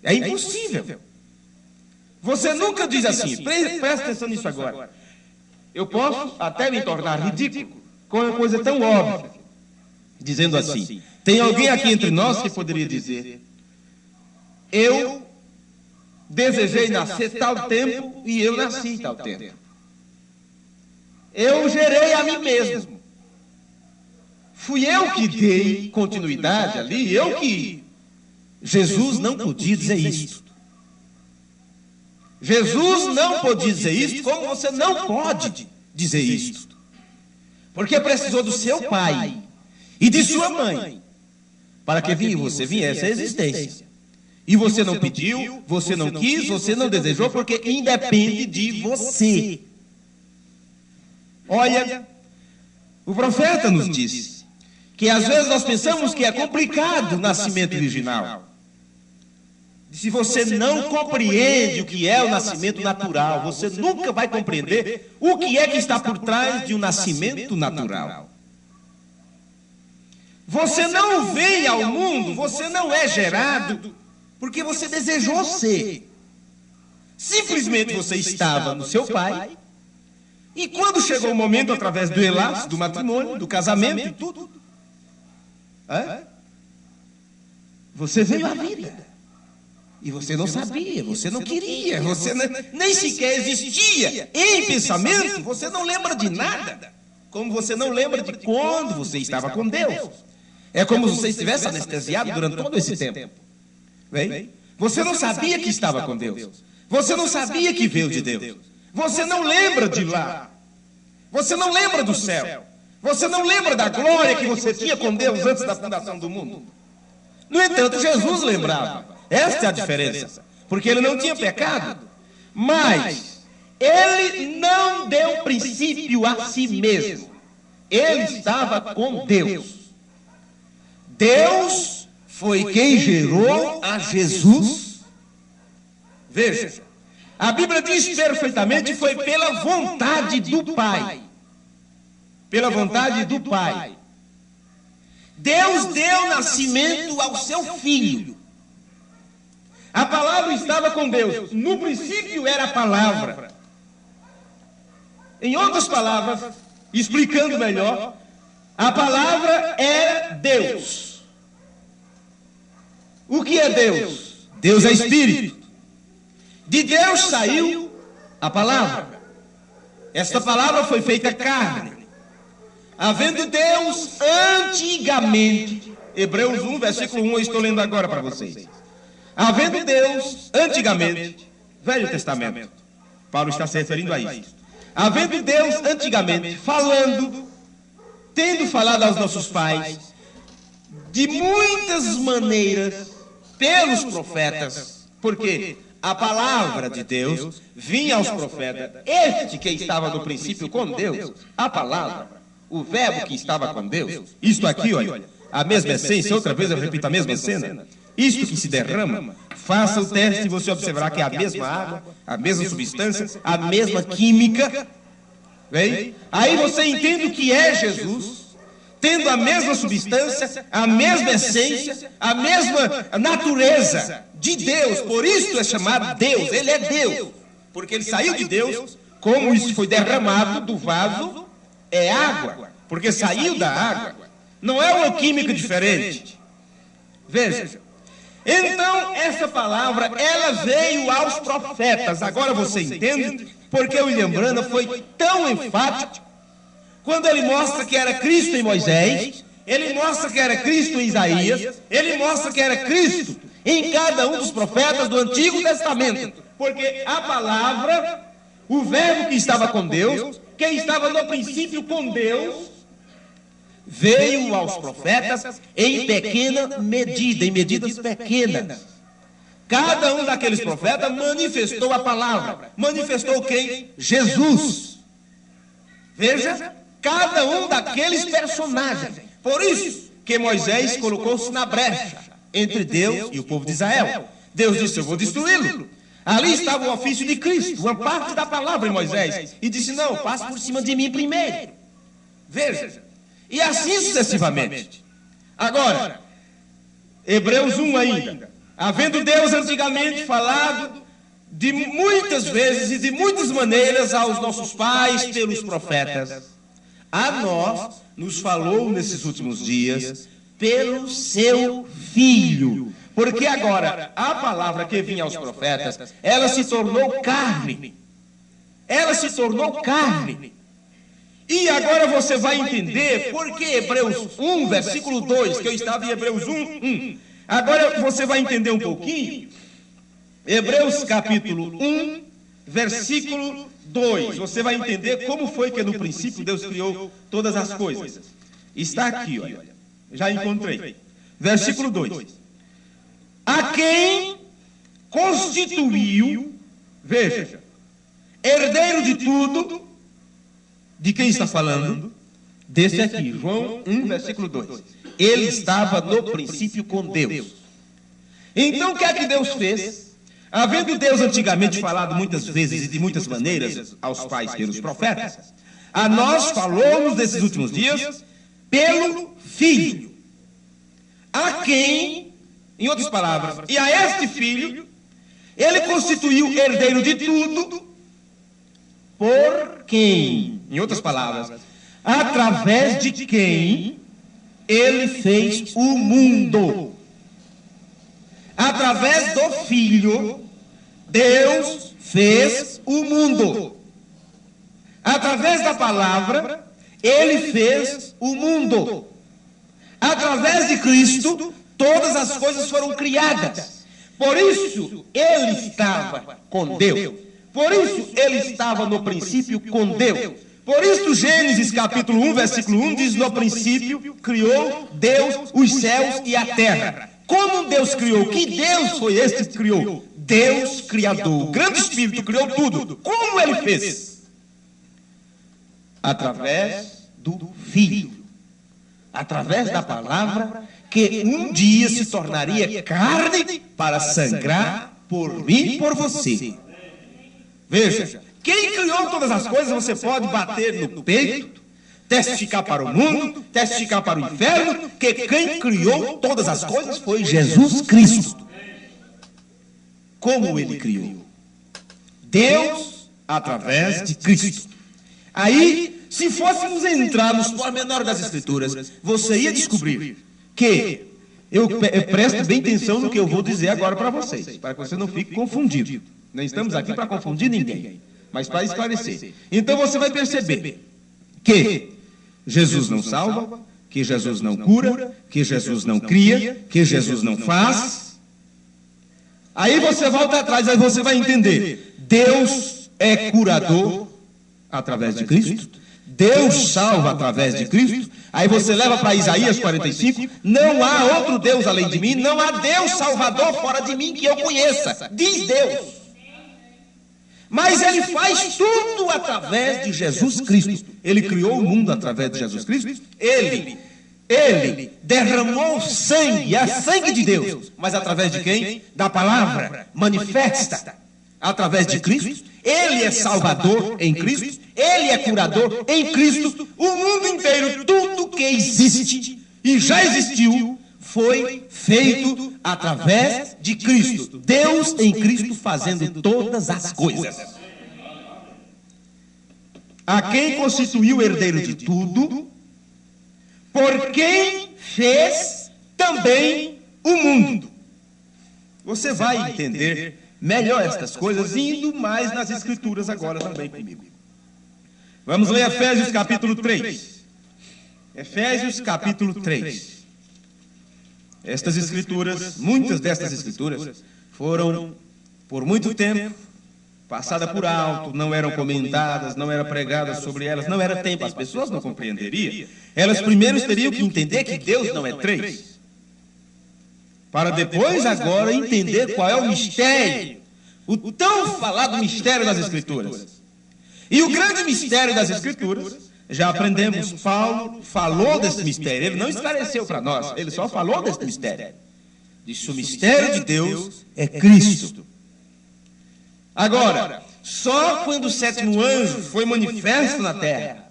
É impossível. Você nunca diz assim, presta atenção nisso agora. Eu posso até me tornar ridículo com uma coisa tão óbvia, dizendo assim, tem alguém aqui entre nós que poderia dizer, eu desejei nascer tal tempo e eu nasci tal tempo. Eu gerei a mim mesmo. Fui eu que dei continuidade ali, eu que... Jesus não podia dizer isso. Jesus não podia dizer isso, como você não pode dizer isso. Porque precisou do seu pai e de sua mãe para que você viesse à existência. E você não pediu, você não quis, você não desejou, porque independe de você. Olha, o profeta nos disse que às vezes nós pensamos que é complicado o nascimento virginal. Se você não compreende o que é o nascimento natural, você nunca vai compreender o que é que está por trás de um nascimento natural. Você não vem ao mundo, você não é gerado porque você desejou ser. Simplesmente você estava no seu pai, e quando chegou o momento, através do enlace, do matrimônio, do casamento e tudo, você veio à vida. E você não sabia, você não queria, você nem sequer existia em pensamento, você não lembra de nada. Como você não lembra de quando você estava com Deus. É como se você estivesse anestesiado durante todo esse tempo. Bem, você não sabia que estava com Deus. Você não sabia que veio de Deus. Você não lembra de lá. Você não lembra do céu. Você não lembra da glória que você tinha com Deus antes da fundação do mundo. No entanto, Jesus lembrava. Esta é a diferença. Porque ele não tinha pecado. Mas ele não deu princípio a si mesmo. Ele estava com Deus. Deus foi quem gerou a Jesus. Veja, a Bíblia diz perfeitamente, foi pela vontade do Pai. Pela vontade do Pai. Deus deu nascimento ao seu Filho. A palavra estava com Deus. No princípio era a palavra. Em outras palavras, explicando melhor, a palavra é Deus. O que é Deus? Deus é Espírito. De Deus saiu a palavra. Esta palavra foi feita carne. Havendo Deus antigamente, Hebreus 1, versículo 1, eu estou lendo agora para vocês. Havendo Deus antigamente, Velho Testamento, Paulo está se referindo a isso. Havendo Deus antigamente, falando, tendo falado aos nossos pais, de muitas maneiras, pelos profetas, porque a palavra de Deus vinha aos profetas, este que estava no princípio com Deus, a palavra, o verbo que estava com Deus, isto aqui, olha, a mesma essência, outra vez eu repito a mesma cena, isto que se derrama, faça o teste e você observará que é a mesma água, a mesma substância, a mesma química, bem? Aí você entende o que é Jesus, tendo a mesma substância, a mesma essência, a mesma natureza de Deus, por isso é chamado Deus, ele é Deus, porque ele saiu de Deus, como isso foi derramado do vaso, é água, porque saiu da água, não é uma química diferente. Veja, então essa palavra, ela veio aos profetas, agora você entende porque o William Branham foi tão enfático, quando ele mostra que era Cristo em Moisés, ele mostra que era Cristo em Isaías, ele mostra que era Cristo em cada um dos profetas do Antigo Testamento, porque a palavra, o verbo que estava com Deus, que estava no princípio com Deus, veio aos profetas em pequena medida, em medidas pequenas. Cada um daqueles profetas manifestou a palavra. Manifestou quem? Jesus. Veja, cada um daqueles personagens. Por isso que Moisés colocou-se na brecha entre Deus e o povo de Israel. Deus disse, eu vou destruí-lo. Ali estava o ofício de Cristo, uma parte da palavra em Moisés. E disse, não, passe por cima de mim primeiro. Veja. E assim sucessivamente. Agora, Hebreus 1 ainda. Havendo Deus antigamente falado de muitas vezes e de muitas maneiras aos nossos pais pelos profetas, a nós nos falou nesses últimos dias pelo seu Filho. Porque agora, a palavra que vinha aos profetas, ela se tornou carne. Ela se tornou carne. E agora você vai entender por que Hebreus 1, versículo 2, que eu estava em Hebreus 1, 1. Agora você vai entender um pouquinho. Hebreus capítulo 1, versículo 2. Você vai entender como foi que no princípio Deus criou todas as coisas. Está aqui, olha. Já encontrei. Versículo 2. A quem constituiu, veja, herdeiro de tudo. De quem está falando? Desse aqui, João 1, versículo 2. Ele estava no princípio com Deus. Então o que é que Deus fez? Havendo Deus antigamente falado muitas vezes e de muitas maneiras aos pais pelos profetas, a nós falou-nos nesses últimos dias pelo Filho, a quem, em outras palavras, e a este Filho, ele constituiu herdeiro de tudo, por quem, em outras palavras, através de quem ele fez o mundo. Através do Filho, Deus fez o mundo. Através da palavra, ele fez o mundo. Através de Cristo, todas as coisas foram criadas. Por isso, ele estava com Deus. Por isso, ele estava no princípio com Deus. Por isso, Gênesis capítulo 1, versículo 1 diz: no princípio criou Deus os céus e a terra. Como Deus criou? Que Deus foi este que criou? Deus Criador. O grande Espírito criou tudo. Como ele fez? Através do Filho. Através da palavra que um dia se tornaria carne para sangrar por mim e por você. Veja, quem criou todas as coisas, você pode bater no peito, testificar para o mundo, testificar para o inferno, que quem criou todas as coisas foi Jesus Cristo. Como ele criou? Deus através de Cristo. Aí, se fôssemos entrar nos pormenores das Escrituras, você ia descobrir que, preste bem atenção no que eu vou dizer agora para vocês, para que você não fique confundido. Não estamos aqui para confundir ninguém, mas para esclarecer. Então você vai perceber que Jesus não salva, que Jesus não cura, que Jesus não cria, que Jesus não faz. Aí você volta atrás, aí você vai entender. Deus é curador através de Cristo. Deus salva através de Cristo. Aí você leva para Isaías 45. Não há outro Deus além de mim. Não há Deus salvador fora de mim que eu conheça. Diz Deus. Mas ele faz tudo através de Jesus Cristo. Ele criou o mundo através de Jesus Cristo. Ele derramou sangue, a sangue de Deus. Mas através de quem? Da palavra manifesta. Através de Cristo. Ele é salvador em Cristo. Ele é curador em Cristo. O mundo inteiro, tudo que existe e já existiu, foi feito através de Cristo. Deus em Cristo fazendo todas as coisas. A quem constituiu herdeiro de tudo, por quem fez também o mundo. Você vai entender melhor estas coisas indo mais nas Escrituras agora também comigo. Vamos ler Efésios capítulo 3. Efésios capítulo 3. Estas Escrituras, muitas destas Escrituras, foram por muito tempo passadas por alto, não eram comentadas, não eram pregadas sobre elas, não era tempo, as pessoas não compreenderiam. Elas primeiro teriam que entender que Deus não é três, para depois agora entender qual é o mistério, o tão falado mistério das Escrituras. E o grande mistério das Escrituras, já aprendemos, Paulo falou desse mistério, ele não esclareceu para nós, ele só falou desse mistério. Disse: o mistério de Deus é Cristo. Agora, só quando o sétimo anjo foi manifesto na terra,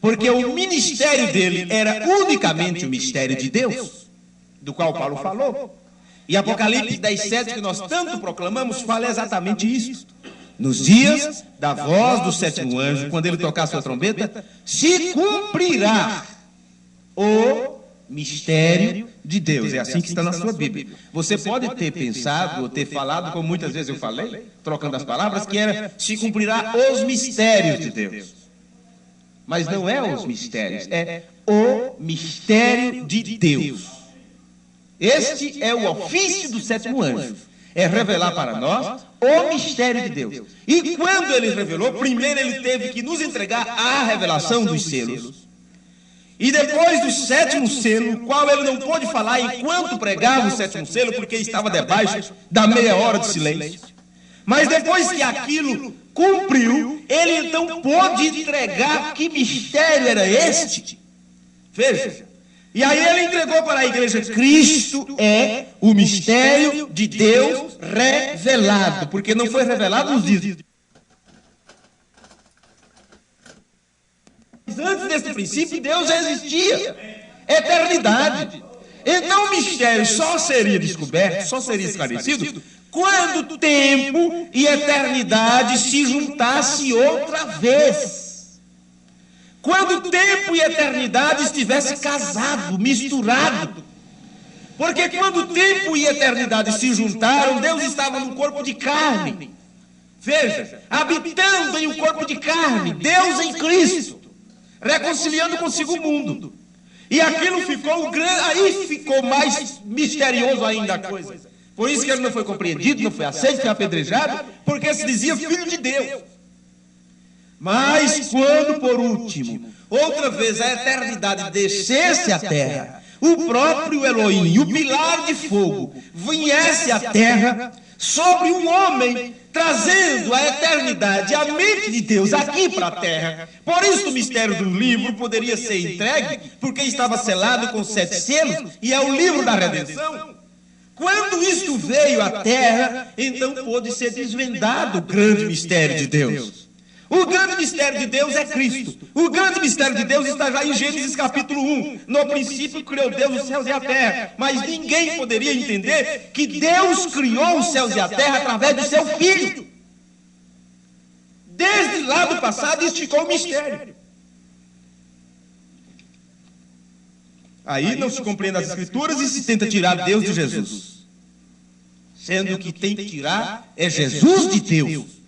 porque o ministério dele era unicamente o mistério de Deus, do qual Paulo falou. E Apocalipse 10:7, que nós tanto proclamamos, fala exatamente isso. Nos dias da voz do sétimo anjo, quando ele tocar sua trombeta, se cumprirá o mistério de Deus. É assim que está na sua Bíblia. Você pode ter pensado ou ter falado, como muitas vezes eu falei, trocando as palavras, que era: se cumprirá os mistérios de Deus. Mas não é os mistérios, é o mistério de Deus. Este é o ofício do sétimo anjo. É revelar para nós o mistério de Deus. E quando ele revelou, primeiro ele teve que nos entregar a revelação dos selos. E depois do sétimo selo, o qual ele não pôde falar enquanto pregava o sétimo selo, porque estava debaixo da meia hora de silêncio. Mas depois que aquilo cumpriu, ele então pôde entregar que mistério era este. Veja. E aí ele entregou para a igreja: Cristo é o mistério de Deus revelado, porque não foi revelado nos dias. Antes desse princípio, Deus já existia. Eternidade. Então o mistério só seria descoberto, só seria esclarecido, quando tempo e eternidade se juntassem outra vez. Quando tempo e eternidade estivessem casados, misturados. Porque quando tempo e eternidade se juntaram, Deus estava no corpo de carne. Veja, habitando em um corpo de carne, Deus em Cristo, reconciliando consigo o mundo. E aquilo ficou grande, aí ficou mais misterioso ainda a coisa. Por isso que ele não foi compreendido, não foi aceito, foi apedrejado, porque se dizia filho de Deus. Mas quando, por último, outra vez a eternidade descesse à terra, o próprio Elohim, o pilar de fogo, viesse à terra sobre um homem, trazendo a eternidade, a mente de Deus aqui para a terra. Por isso o mistério do livro poderia ser entregue, porque estava selado com 7 selos, e é o livro da redenção. Quando isto veio à terra, então pôde ser desvendado o grande mistério de Deus. O grande mistério de Deus é Cristo. O grande mistério de Deus está já em Gênesis capítulo 1. No princípio criou Deus os céus e a terra. Mas ninguém poderia entender que Deus criou os céus e a terra através do seu Filho. Desde lá do passado isso ficou um mistério. Aí não se compreende as Escrituras e se tenta tirar Deus de Jesus. Sendo que tem que tirar é Jesus de Deus.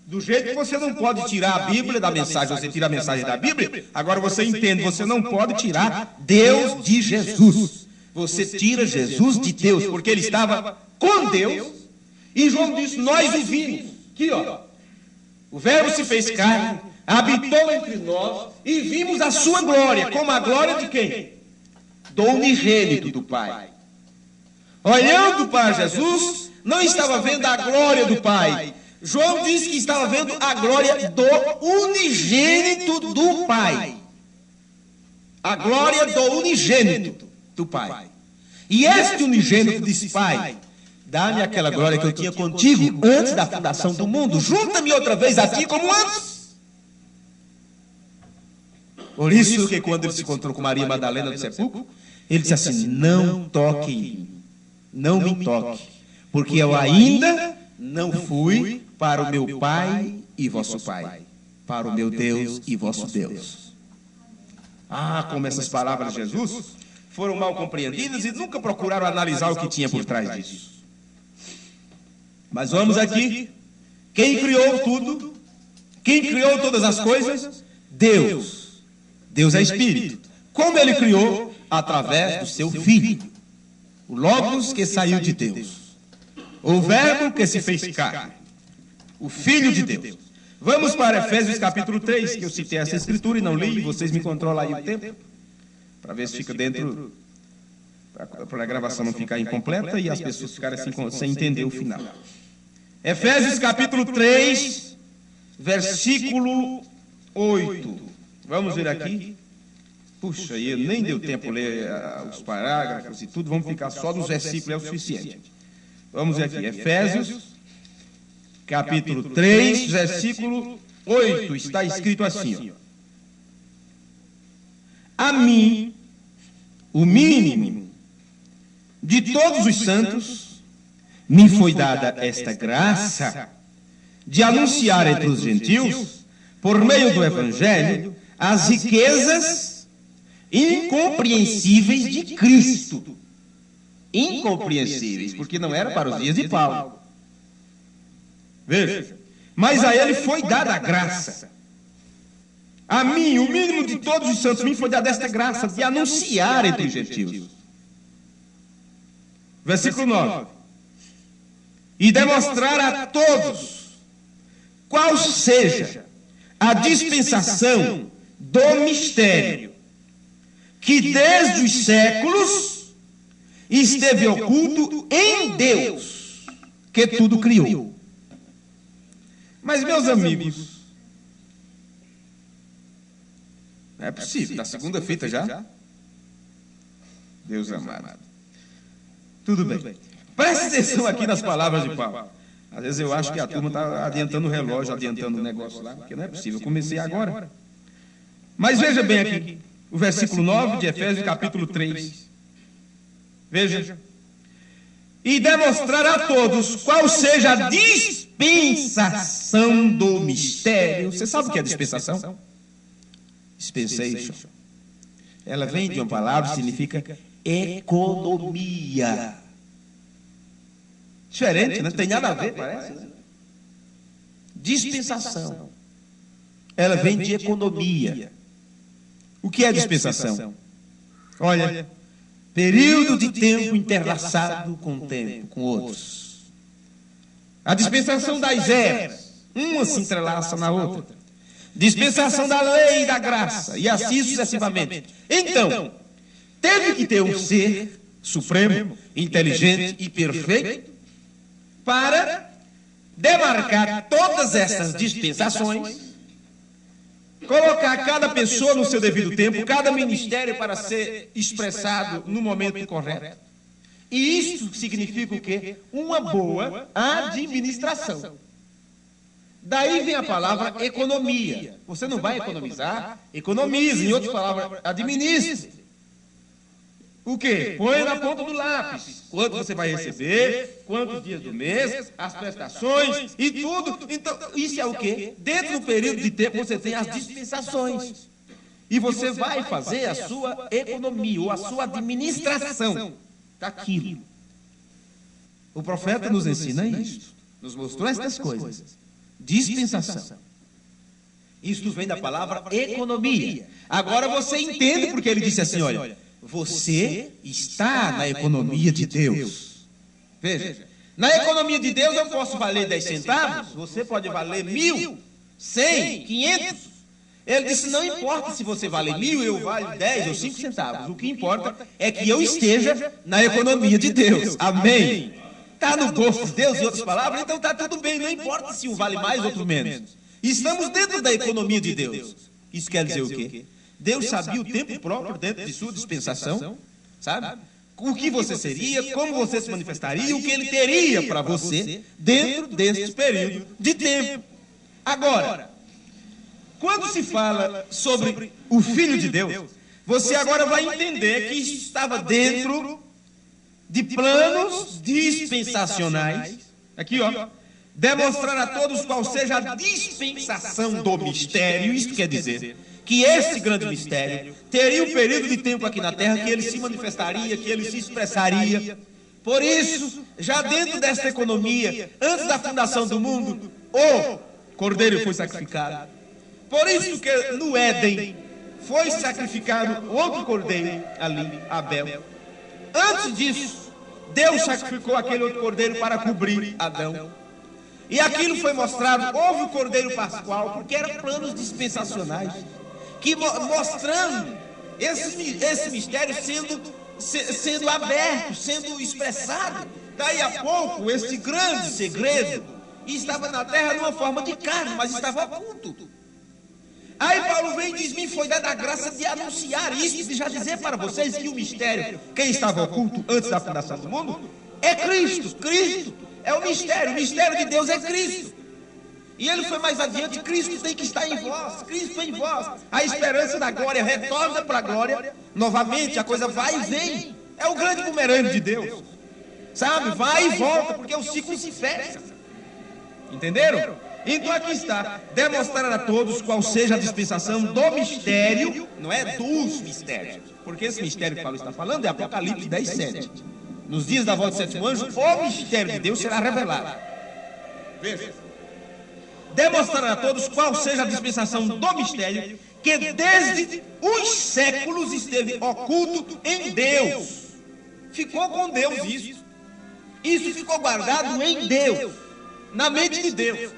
Do jeito que você não pode tirar a Bíblia da mensagem, você tira a mensagem da Bíblia, agora você entende, você não pode tirar Deus de Jesus. Você tira Jesus de Deus, porque ele estava com Deus, e João disse: nós o vimos. Aqui, ó. O Verbo se fez carne, habitou entre nós, e vimos a sua glória. Como a glória de quem? Do unigênito do Pai. Olhando para Jesus, não estava vendo a glória do Pai. João disse que estava vendo a glória do unigênito do Pai. A glória do unigênito do Pai. E este unigênito disse: Pai, dá-me aquela glória que eu tinha contigo antes da fundação do mundo. Junta-me outra vez a ti como antes. Por isso que quando ele se encontrou com Maria Madalena do sepulcro, ele disse assim: não toque em mim, não me toque, porque eu ainda não fui para o meu Pai e vosso Pai, para o meu Deus e vosso Deus. Ah, como essas palavras de Jesus foram mal compreendidas e nunca procuraram analisar o que tinha por trás disso. Mas vamos aqui. Quem criou tudo? Quem criou todas as coisas? Deus. Deus é Espírito. Como ele criou? Através do seu Filho. O Logos que saiu de Deus. O Verbo que se fez carne. O Filho de Deus. Vamos para Efésios capítulo 3, que eu citei essa escritura e não li, vocês me controlam aí o tempo, para ver se fica dentro, para a gravação não ficar incompleta e as pessoas ficarem assim, sem entender o final. Efésios capítulo 3, versículo 8. Vamos ver aqui. Puxa, aí nem deu tempo ler os parágrafos e tudo, vamos ficar só nos versículos, é o suficiente. Vamos ver aqui, Efésios capítulo 3, versículo 8, está escrito assim, ó. A mim, o mínimo de todos os santos, me foi dada esta graça de anunciar entre os gentios, por meio do Evangelho, as riquezas incompreensíveis de Cristo. Incompreensíveis, porque não era para os dias de Paulo. Veja, mas a ele foi dada a graça. A mim, o mínimo de todos os santos, me foi dada esta graça de anunciar entre os gentios. Versículo 9. E demonstrar a todos qual seja a dispensação do mistério que desde os séculos esteve oculto em Deus, que tudo criou. Mas, meus amigos, não é possível, na segunda-feira já? Deus amado. Tudo bem. Preste atenção aqui nas palavras de Paulo. Às vezes eu acho que a turma está adiantando o relógio, adiantando o negócio lá, porque não é possível. Eu comecei agora. Mas veja bem aqui, o versículo 9 de Efésios, capítulo 3. Veja. E demonstrar a todos qual seja a dispensação do mistério. Você sabe o que é dispensação? Dispensation. Ela vem de uma palavra que significa economia. Diferente, não tem nada a ver, parece. Né? Dispensação. Ela vem de economia. O que é dispensação? Olha, período de tempo interlaçado com o tempo, com outros. A dispensação das eras, uma se entrelaça na outra. Dispensação da lei e da graça, e assim sucessivamente. Então, teve que ter um ser supremo, inteligente e perfeito para demarcar todas essas dispensações, colocar cada pessoa no seu devido tempo, cada ministério para ser expressado no momento correto. E isso significa o quê? Uma boa administração. Daí vem a palavra economia. Você não vai economizar, economize. Em outras palavras, administre. O quê? Põe na ponta do lápis. Quanto você vai receber, quantos dias do mês, as prestações e tudo. Então, isso é o quê? Dentro do período de tempo você tem as dispensações. E você vai fazer a sua economia ou a sua administração daquilo. O profeta nos ensina isso. Nos mostrou estas coisas. Dispensação. Isto vem da palavra economia. Agora você entende porque ele disse assim, olha, você está na economia de Deus. Veja, na economia de Deus eu posso valer 10 centavos, você pode valer 1.000, 100, 500. Ele disse, não importa se você vale 1.000, eu valho 10 ou 5 centavos. O que importa é que eu esteja na economia de Deus. Amém. Está no gosto de Deus, em outras palavras, então está tudo bem, não importa se um vale mais, outro menos. Estamos dentro da economia de Deus. Isso quer dizer o quê? Deus sabia o tempo próprio dentro de sua dispensação, sabe? O que você seria, como você se manifestaria, o que ele teria para você dentro deste período de tempo. Agora, quando se fala sobre o Filho de Deus, você agora vai entender que estava dentro de planos dispensacionais. Aqui, ó. Demonstrar a todos qual seja a dispensação do mistério. Isto quer dizer que esse grande mistério teria um período de tempo aqui na terra que ele se manifestaria, que ele se expressaria. Por isso, já dentro desta economia, antes da fundação do mundo, o cordeiro foi sacrificado. Por isso que no Éden foi sacrificado outro cordeiro ali, Abel. Antes disso, Deus sacrificou aquele outro cordeiro para cobrir Adão. E aquilo foi mostrado, houve o cordeiro pascual, porque eram planos dispensacionais, que mostrando esse mistério sendo aberto, sendo expressado. Daí a pouco, esse grande segredo estava na terra numa forma de carne, mas estava oculto. Aí Paulo vem e diz, me foi dada a graça de anunciar isso, de já dizer para vocês que o mistério, quem estava oculto antes da fundação do mundo, é Cristo. Cristo é o mistério de Deus é Cristo. E ele foi mais adiante, Cristo tem que estar em vós, Cristo em vós. A esperança da glória retorna para a glória, novamente a coisa vai e vem. É o grande bumerangue de Deus, sabe? Vai e volta, porque o ciclo se fecha. Entenderam? Então aqui está, demonstrar a todos qual seja a dispensação do mistério, não é dos mistérios, porque esse mistério que Paulo está falando é Apocalipse 10:7. Nos dias da volta do sétimo anjo, o mistério de Deus será revelado. Veja. Demonstrar a todos qual seja a dispensação do mistério, que desde os séculos esteve oculto em Deus. Ficou com Deus isso. Isso ficou guardado em Deus, na mente de Deus.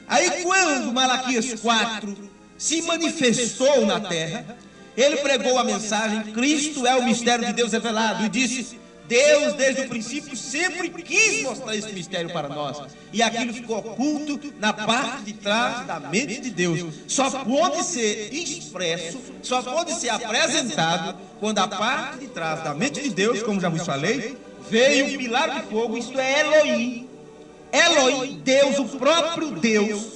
Aí quando Malaquias 4 se manifestou na terra, Ele pregou a mensagem: Cristo é o mistério de Deus revelado, e disse: Deus, desde o princípio, sempre quis mostrar esse mistério para nós. E aquilo ficou oculto na parte de trás da mente de Deus. Só pode ser expresso, só pode ser apresentado quando a parte de trás da mente de Deus, como já vos falei, veio o pilar de fogo, isto é Elohim. Elohim, Deus, o próprio Deus,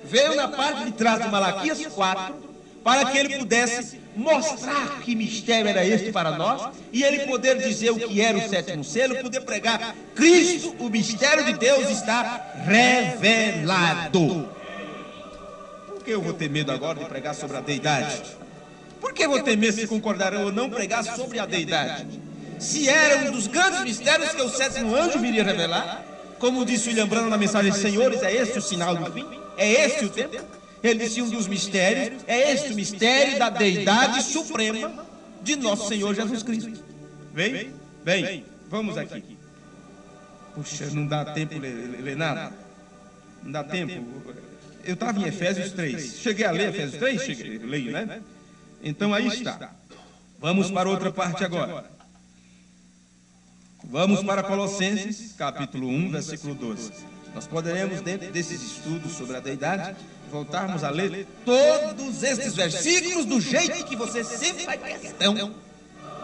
veio na parte de trás de Malaquias 4, para que ele pudesse mostrar que mistério era este para nós, e ele poder dizer o que era o sétimo selo, poder pregar: Cristo, o mistério de Deus, está revelado. Por que eu vou ter medo agora de pregar sobre a deidade? Por que vou ter medo se concordarão ou não pregar sobre a deidade? Se era um dos grandes mistérios que o sétimo anjo viria revelar, como disse William Branham na mensagem: Senhores, é este o sinal do fim? É este o tempo? Ele disse: um dos mistérios é este, o mistério da deidade suprema de nosso Senhor Jesus Cristo. Vem, vamos aqui. Puxa, não dá tempo ler nada. Não dá tempo. Eu estava em Efésios 3. Cheguei a ler Efésios 3? Cheguei, leio, né? Então aí está. Vamos para outra parte agora. Vamos para Colossenses, capítulo 1, versículo 12. Nós poderemos, dentro desses estudos sobre a deidade, voltarmos a ler todos estes versículos do jeito que você sempre faz questão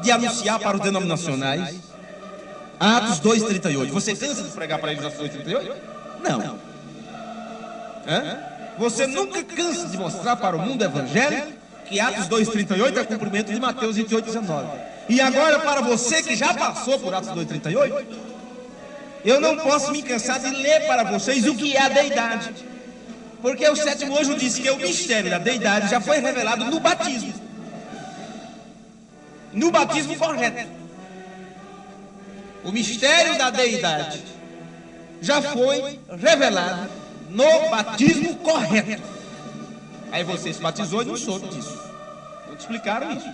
de anunciar para os denominacionais. Atos 2,38. Você cansa de pregar para eles Atos 2,38? Não. Você nunca cansa de mostrar para o mundo evangélico que Atos 2,38 é cumprimento de Mateus 28,19. E agora, para você que já passou por Atos 2,38, eu não posso me cansar de ler para vocês o que é a deidade. Porque o sétimo anjo disse que o mistério da deidade já foi revelado no batismo. No batismo correto. O mistério da deidade já foi revelado no batismo correto. Aí você se batizou e não soube disso. Não te explicaram isso.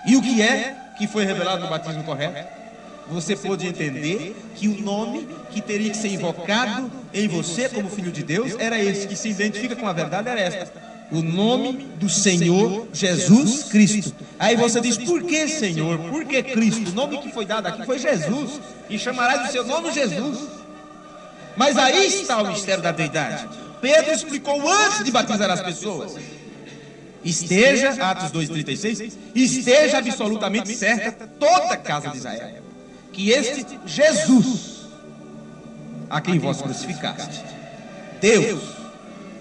E o que é que foi revelado no batismo correto? Você pôde entender que o nome que teria que ser invocado em você como filho de Deus era esse, que se identifica com a verdade, era esta: o nome do Senhor Jesus Cristo. Aí você diz: por que Senhor? Por que Cristo? O nome que foi dado aqui foi Jesus, e chamarás do seu nome Jesus. Mas aí está o mistério da deidade. Pedro explicou antes de batizar as pessoas. Esteja, Atos 2,36, esteja absolutamente certa toda a casa de Israel, que este Jesus, a quem vós crucificaste, Deus,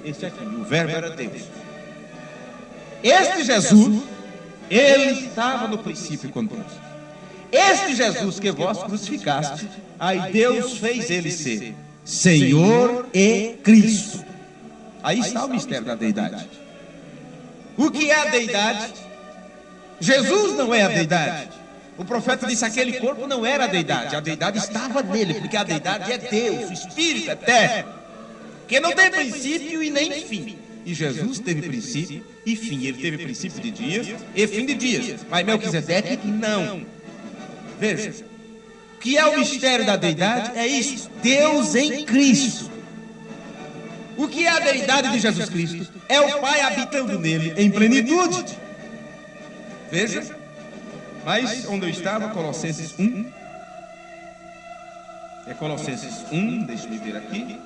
este aqui, o verbo era Deus, este Jesus, ele estava no princípio com Deus. Este Jesus que vós crucificaste, aí Deus fez ele ser Senhor e Cristo. Aí está o mistério da deidade. O que é a deidade? Jesus não é a deidade. O profeta disse: aquele corpo não era a deidade estava nele, porque a deidade é Deus, o Espírito eterno, que não tem princípio e nem fim. E Jesus teve princípio e fim. Ele teve princípio de dias e fim de dias. Mas Melquisedeque não. Veja, o que é o mistério da deidade? É isso: Deus em Cristo. O que é a deidade de Jesus Cristo? É o Pai habitando nele em plenitude. Veja. Mas onde eu estava, Colossenses 1. É Colossenses 1, deixa-me ver aqui.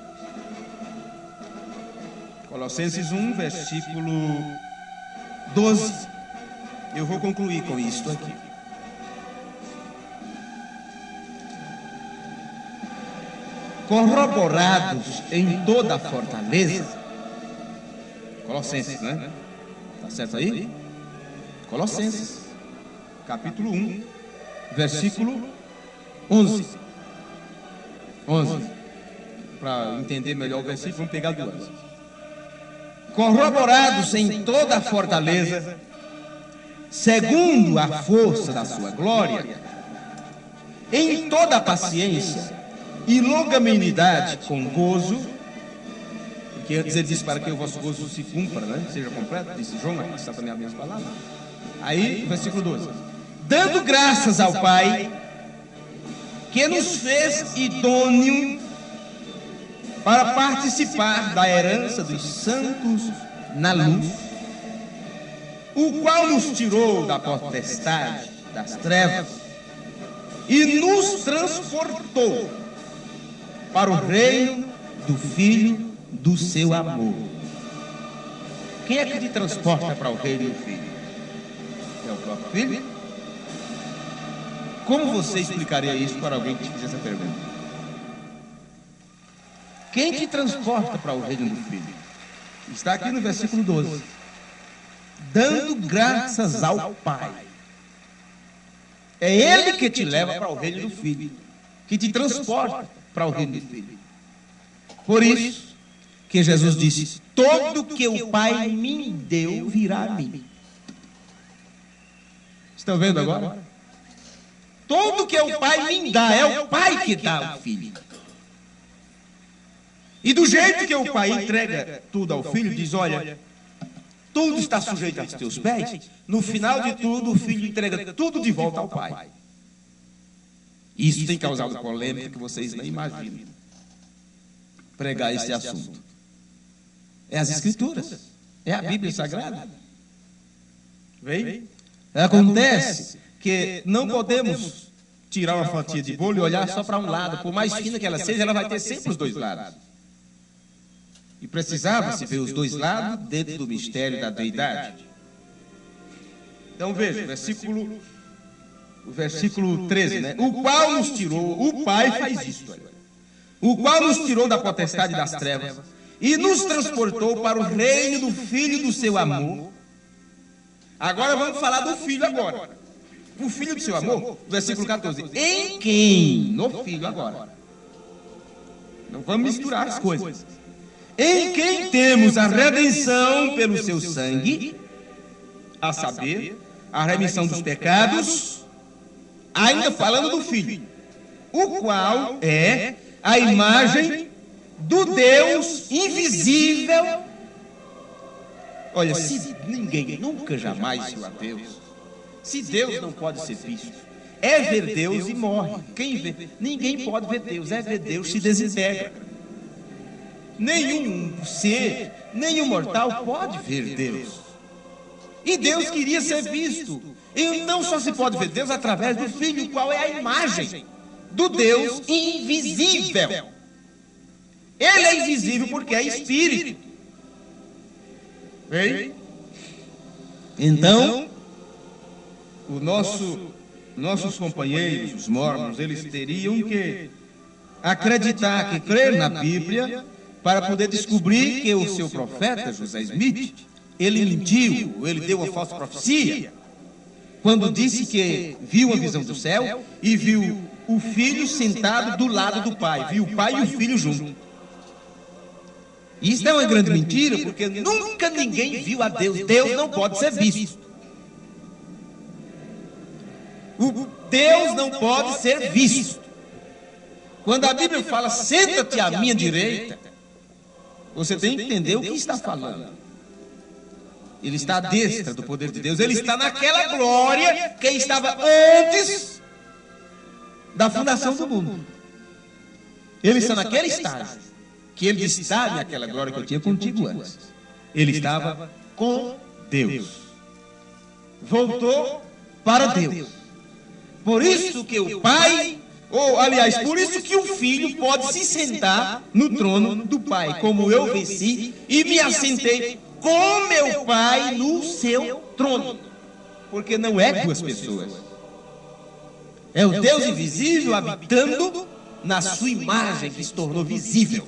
Colossenses 1, versículo 12. Eu vou concluir com isto aqui. Corroborados em toda a fortaleza. Colossenses, né? Está certo aí? Colossenses, capítulo 1, versículo 11. 11. Para entender melhor o versículo, vamos pegar duas. Corroborados em toda a fortaleza, segundo a força da sua glória, em toda a paciência e longanimidade com gozo, porque antes ele disse: para que o vosso gozo se cumpra, né? Seja completo, disse João, aqui está também a mesma palavra. Aí, versículo 12: dando graças ao Pai, que nos fez idôneo para participar da herança dos santos na luz. o qual nos tirou da potestade das trevas e nos transportou para o reino do Filho do seu amor. Quem é que te transporta para o reino do Filho? É o próprio Filho? Como você explicaria isso para alguém que te fizesse essa pergunta? Quem te transporta para o reino do Filho? Está aqui no versículo 12. Dando graças ao Pai. É Ele que te leva para o reino do Filho, que te transporta para o reino do Filho. Por isso que Jesus disse: todo que o Pai me deu virá a mim. Estão vendo agora? Tudo que o Pai me dá, é o Pai que dá ao Filho. E do jeito que o Pai entrega tudo ao Filho, diz: olha, tudo está sujeito aos teus pés. No final de tudo, o Filho entrega tudo de volta ao Pai. Isso tem causado polêmica que vocês nem imaginam. Pregar esse assunto. É as Escrituras. É a Bíblia Sagrada. Vem? Acontece que não podemos tirar uma fatia de bolo e olhar só para um lado. Por mais fina que ela seja, ela vai ter sempre os dois lados. E precisava-se ver os dois lados dentro do mistério da deidade. Então veja, o versículo 13, né? O qual nos tirou, o Pai faz isso. O qual nos tirou da potestade das trevas e nos transportou para o reino do Filho do seu amor. Agora vamos falar do Filho agora. O Filho do seu amor, versículo 14. Em quem? No Filho agora. Não vamos misturar as coisas. Em quem temos a redenção pelo seu sangue, a saber, a remissão dos pecados, ainda falando do Filho, o qual é a imagem do Deus invisível. Olha, se ninguém nunca jamais viu a Deus, se Deus não pode ser visto, é ver Deus e morre. Quem vê? Ninguém pode ver Deus, é ver Deus se desintegra. Nenhum ser, nenhum mortal pode ver Deus. E Deus queria ser visto. E não só se pode ver Deus através do Filho, qual é a imagem do Deus invisível. Ele é invisível porque é Espírito. Bem? Então, nossos companheiros, os mormons, eles teriam que acreditar, que crer na Bíblia, para poder descobrir que o seu profeta, José Smith, ele mentiu, ele deu uma falsa profecia, quando disse que viu uma visão do céu e viu o filho sentado do lado do pai, viu o pai e o filho juntos. Isso é uma grande mentira, porque nunca ninguém viu a Deus. Deus não pode ser visto. Deus não pode ser visto. Quando a Bíblia fala, senta-te à minha direita, você tem que entender o que está falando. Ele está à destra do poder de Deus. Ele está naquela glória que estava antes da fundação do mundo. Ele está naquele estágio que ele disse: sabe aquela glória que eu tinha contigo antes. Ele estava com Deus. Voltou para Deus. Por isso que o Pai, por isso que o Filho pode se sentar no trono do Pai, como eu venci e me assentei com meu Pai no seu trono. Porque não é duas pessoas. É o Deus invisível habitando na sua imagem que se tornou visível.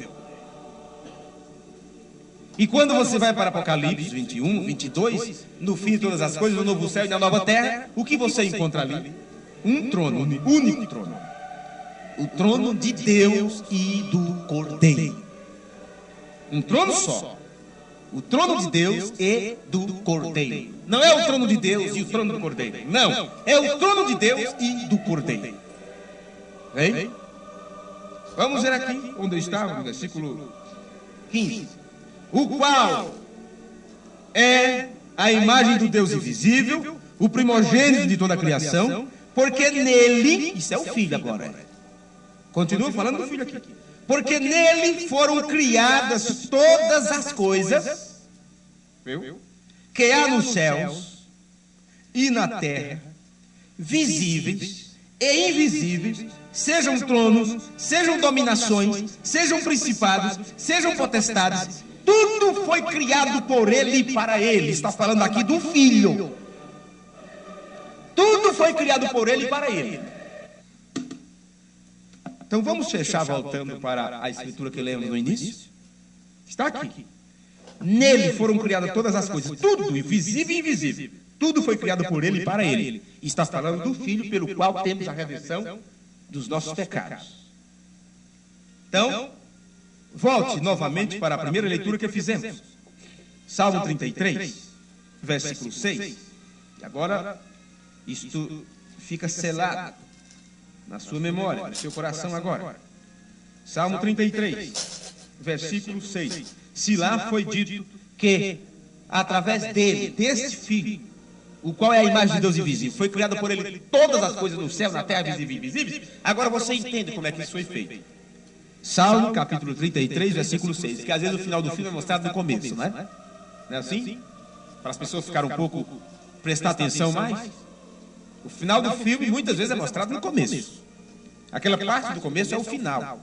E quando você vai para Apocalipse 21, 22, no fim de todas as coisas, no novo céu e na nova terra, o que você encontra ali? Um trono, um único trono. O trono de Deus e do Cordeiro. Um trono só. O trono de Deus e do Cordeiro. Não é o trono de Deus e o trono do Cordeiro. Não. É o trono de Deus e do Cordeiro. Vem? Vamos ver aqui onde eu estava, no versículo 15. O qual é a imagem do Deus invisível, o primogênito de toda a criação, porque nele, isso é o Filho agora. Continua falando do Filho aqui. Porque nele foram criadas todas as coisas, que há nos céus e na terra, visíveis e invisíveis, sejam tronos, sejam dominações, sejam principados, sejam potestades, tudo foi criado por Ele e para Ele. Está falando aqui do Filho. Tudo foi criado por Ele e para Ele. Então vamos fechar voltando para a escritura que lemos no início. Está aqui. Nele foram criadas todas as coisas, tudo, visível e invisível. Tudo foi criado por Ele e para Ele. E está falando do Filho, pelo qual temos a redenção dos nossos pecados. Então, volte novamente para a primeira leitura que fizemos. Salmo 33, versículo 6. E agora, isto fica selado na sua memória, no seu coração agora. Salmo 33, versículo 6. Se lá foi dito que, através dele, deste Filho, o qual é a imagem de Deus invisível, foi criada por Ele todas as coisas no céu, na terra, visíveis e invisíveis, agora você entende como é que isso foi feito. Salmo, capítulo 33, versículo 6, que às vezes o final do filme é mostrado no começo, não é? Não é assim? Para as pessoas ficarem um pouco, prestar atenção mais. O final do filme muitas vezes é mostrado no começo. Aquela parte do começo é o final.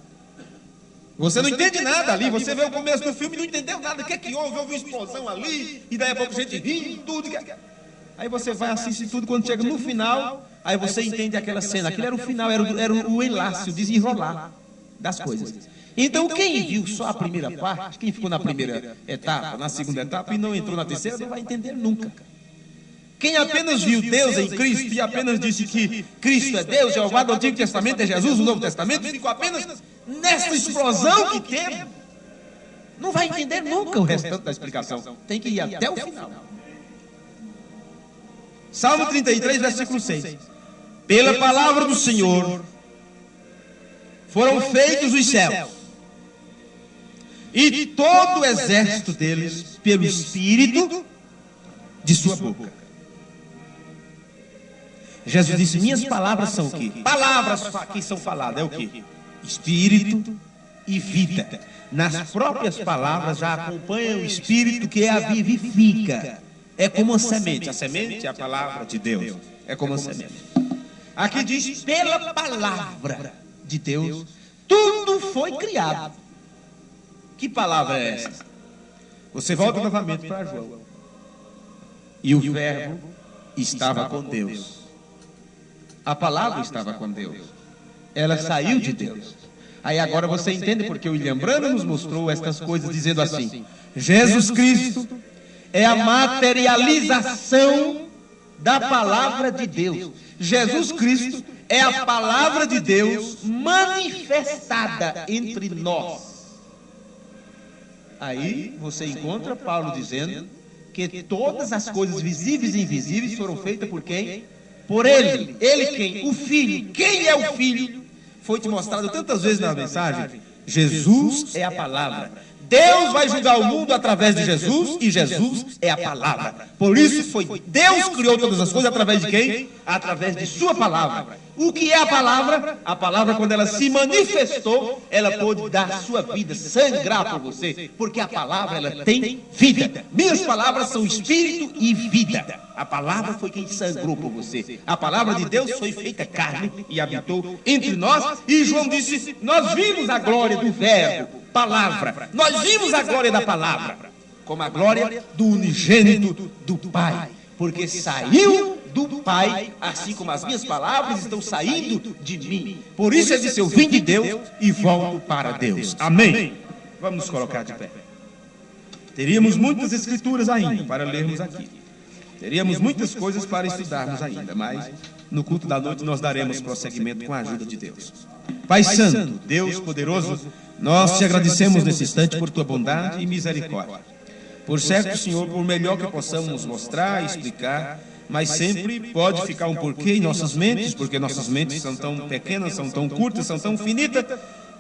Você não entende nada ali, você vê o começo do filme e não entendeu nada. O que é que houve? Houve uma explosão ali, e daí a pouco a gente ri, tudo. Aí você vai assistir tudo, quando chega no final, aí você entende aquela cena. Aquilo era o final, era o enlace, o desenrolar das coisas. Então quem viu só a primeira parte, quem ficou na primeira etapa, na segunda etapa e não entrou na terceira, não vai entender nunca. Quem apenas viu Deus em Cristo e apenas disse que Cristo é Deus, Jeová do Antigo Testamento é Jesus, o Novo Testamento, ficou apenas nessa explosão que teve, não vai entender nunca o restante da explicação. Tem que ir até o final. Salmo 33, versículo 6. Pela palavra do Senhor foram feitos os céus, e todo o exército deles pelo Espírito de sua boca. Jesus disse, minhas palavras são o quê? Palavras que são faladas é o quê? Espírito e vida. Nas próprias palavras já acompanha o Espírito que a vivifica. É como a semente. A semente é a palavra de Deus. É como a semente. Aqui diz, pela palavra de Deus, tudo foi criado. Que palavra é essa? Você volta novamente para João. E o verbo estava com Deus. A palavra estava com Deus. Ela saiu de Deus. Aí agora você entende porque o William Branham nos mostrou estas coisas dizendo assim: Jesus Cristo é a materialização da palavra de Deus. Jesus Cristo é a palavra de Deus manifestada entre nós. Aí você encontra Paulo dizendo que todas as coisas visíveis e invisíveis foram feitas por quem? Por Ele. Ele quem? O Filho. Quem é o Filho? Foi te mostrado tantas vezes na mensagem. Jesus é a palavra. Deus vai julgar o mundo através de Jesus, e Jesus é a palavra. Por isso foi Deus criou todas as coisas através de quem? Através de sua palavra. O que é a palavra? A palavra, quando ela se manifestou, ela pôde dar a sua vida, sangrar por você, porque a palavra, ela tem vida. Minhas palavras são espírito e vida. A palavra foi quem sangrou por você. A palavra de Deus foi feita carne e habitou entre nós. E João disse, nós vimos a glória do verbo, palavra. Nós vimos a glória da palavra, como a glória do unigênito do Pai. Porque saiu do Pai, assim como as minhas palavras estão saindo de mim. Por isso ele disse, eu vim de Deus e volto para Deus. Amém. Vamos nos colocar de pé. Teríamos muitas escrituras ainda para lermos aqui. Teríamos muitas coisas para estudarmos ainda, mas no culto da noite nós daremos prosseguimento com a ajuda de Deus. Pai Santo, Deus poderoso, nós te agradecemos nesse instante por tua bondade e misericórdia. Por certo, Senhor, por melhor que possamos mostrar e explicar, mas sempre pode ficar um porquê em nossas mentes, porque nossas mentes são tão pequenas, são tão curtas, são tão finitas,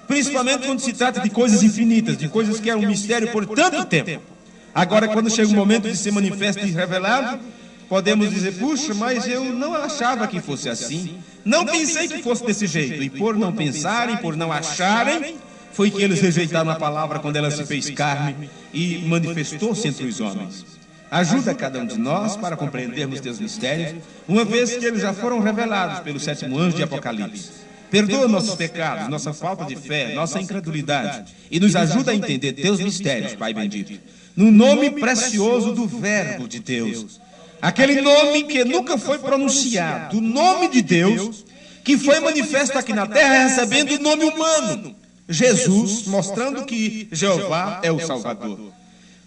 principalmente quando se trata de coisas infinitas, de coisas que eram um mistério por tanto tempo. Agora, quando chega o momento de ser manifesto e revelado, podemos dizer, puxa, mas eu não achava que fosse assim, não pensei que fosse desse jeito, e por não pensarem, por não acharem, foi que eles rejeitaram a palavra quando ela se fez carne e manifestou-se entre os homens. Ajuda cada um de nós para compreendermos teus mistérios, uma vez que eles já foram revelados pelo 7º anjo de Apocalipse. Perdoa nossos pecados, nossa falta de fé, nossa incredulidade, e nos ajuda a entender teus mistérios, Pai bendito. No nome precioso do Verbo de Deus, aquele nome que nunca foi pronunciado, o nome de Deus, que foi manifesto aqui na terra recebendo o nome humano, Jesus, mostrando que Jeová é o Salvador.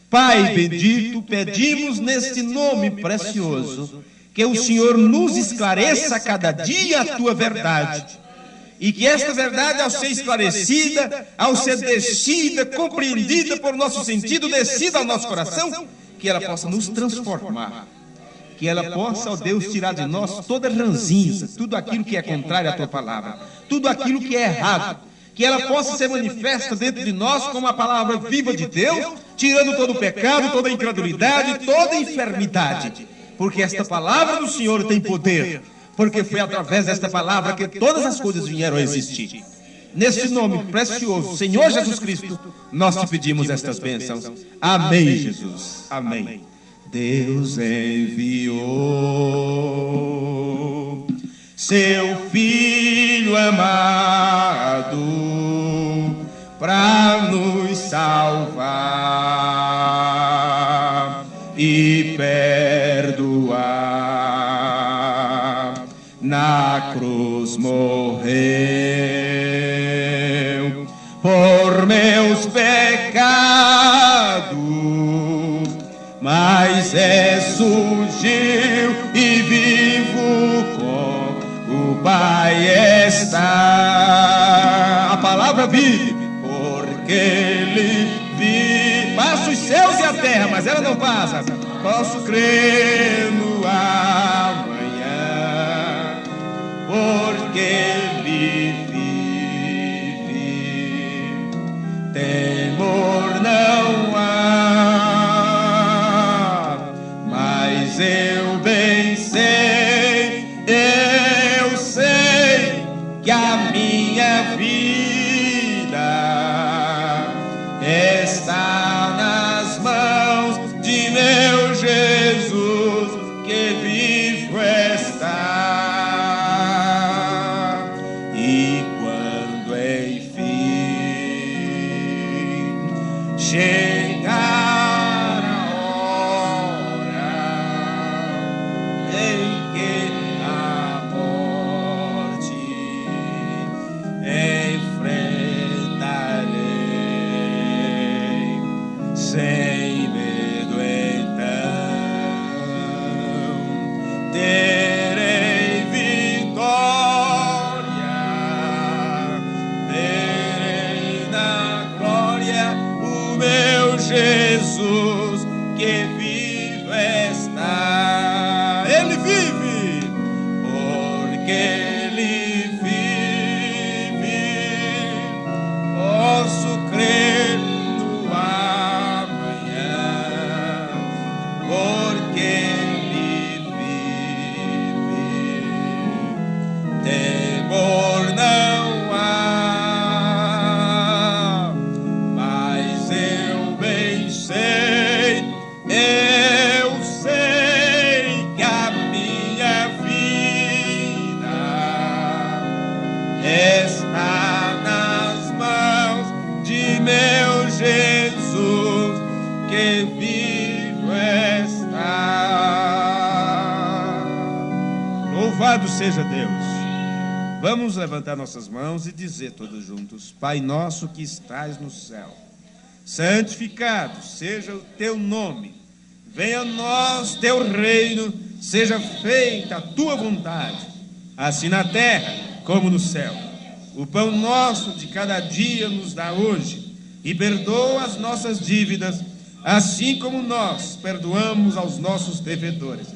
Pai bendito, pedimos neste nome precioso que o Senhor nos esclareça a cada dia a tua verdade, e que esta verdade, ao ser esclarecida, ao ser descida, compreendida por nosso sentido, descida ao nosso coração, que ela possa nos transformar, que ela possa, ó Deus, tirar de nós toda ranzinza, tudo aquilo que é contrário à tua palavra, tudo aquilo que é errado, que ela possa ser manifesta dentro de nós como a palavra viva de Deus, tirando todo o pecado, toda a incredulidade, toda a enfermidade, porque esta palavra do Senhor tem poder, porque foi através desta palavra que todas as coisas vieram a existir. Neste nome precioso, Senhor Jesus Cristo, nós te pedimos estas bênçãos. Amém, Jesus. Amém. Deus enviou seu Filho amado para nos salvar e perdoar. Na cruz morreu por meus pecados, mas ressurgiu e vivo com o Pai está. A palavra vive, porque Ele vive. Passa os céus e a terra, mas ela não passa. Posso crer no amanhã, porque Ele vive. Temor não há, mas eu bem sei, eu sei que a minha vida está nas mãos de meu Jesus, que vivo está. E quando enfim chegar a hora em que a morte enfrentarei sem medo, então terei vitória, terei na glória o meu Jesus, que vivo está. Ele vive, porque Ele vive. Posso crer no amanhã, porque Ele vive. Temor não há, mas eu bem sei, eu sei que a minha vida está nas mãos de meu Jesus, que vivo está. Louvado seja Deus. Vamos levantar nossas mãos e dizer todos juntos: Pai nosso que estás no céu, santificado seja o teu nome, venha a nós teu reino, seja feita a tua vontade, assim na terra como no céu. O pão nosso de cada dia nos dá hoje, e perdoa as nossas dívidas, assim como nós perdoamos aos nossos devedores.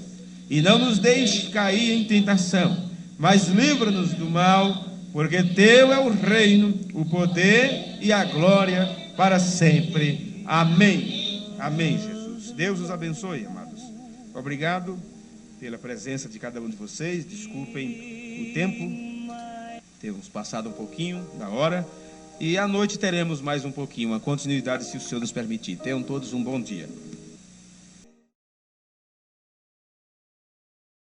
E não nos deixe cair em tentação, mas livra-nos do mal, porque teu é o reino, o poder e a glória para sempre. Amém. Amém, Jesus. Deus os abençoe, amados. Obrigado pela presença de cada um de vocês. Desculpem o tempo, temos passado um pouquinho da hora, e à noite teremos mais um pouquinho, uma continuidade, se o Senhor nos permitir. Tenham todos um bom dia.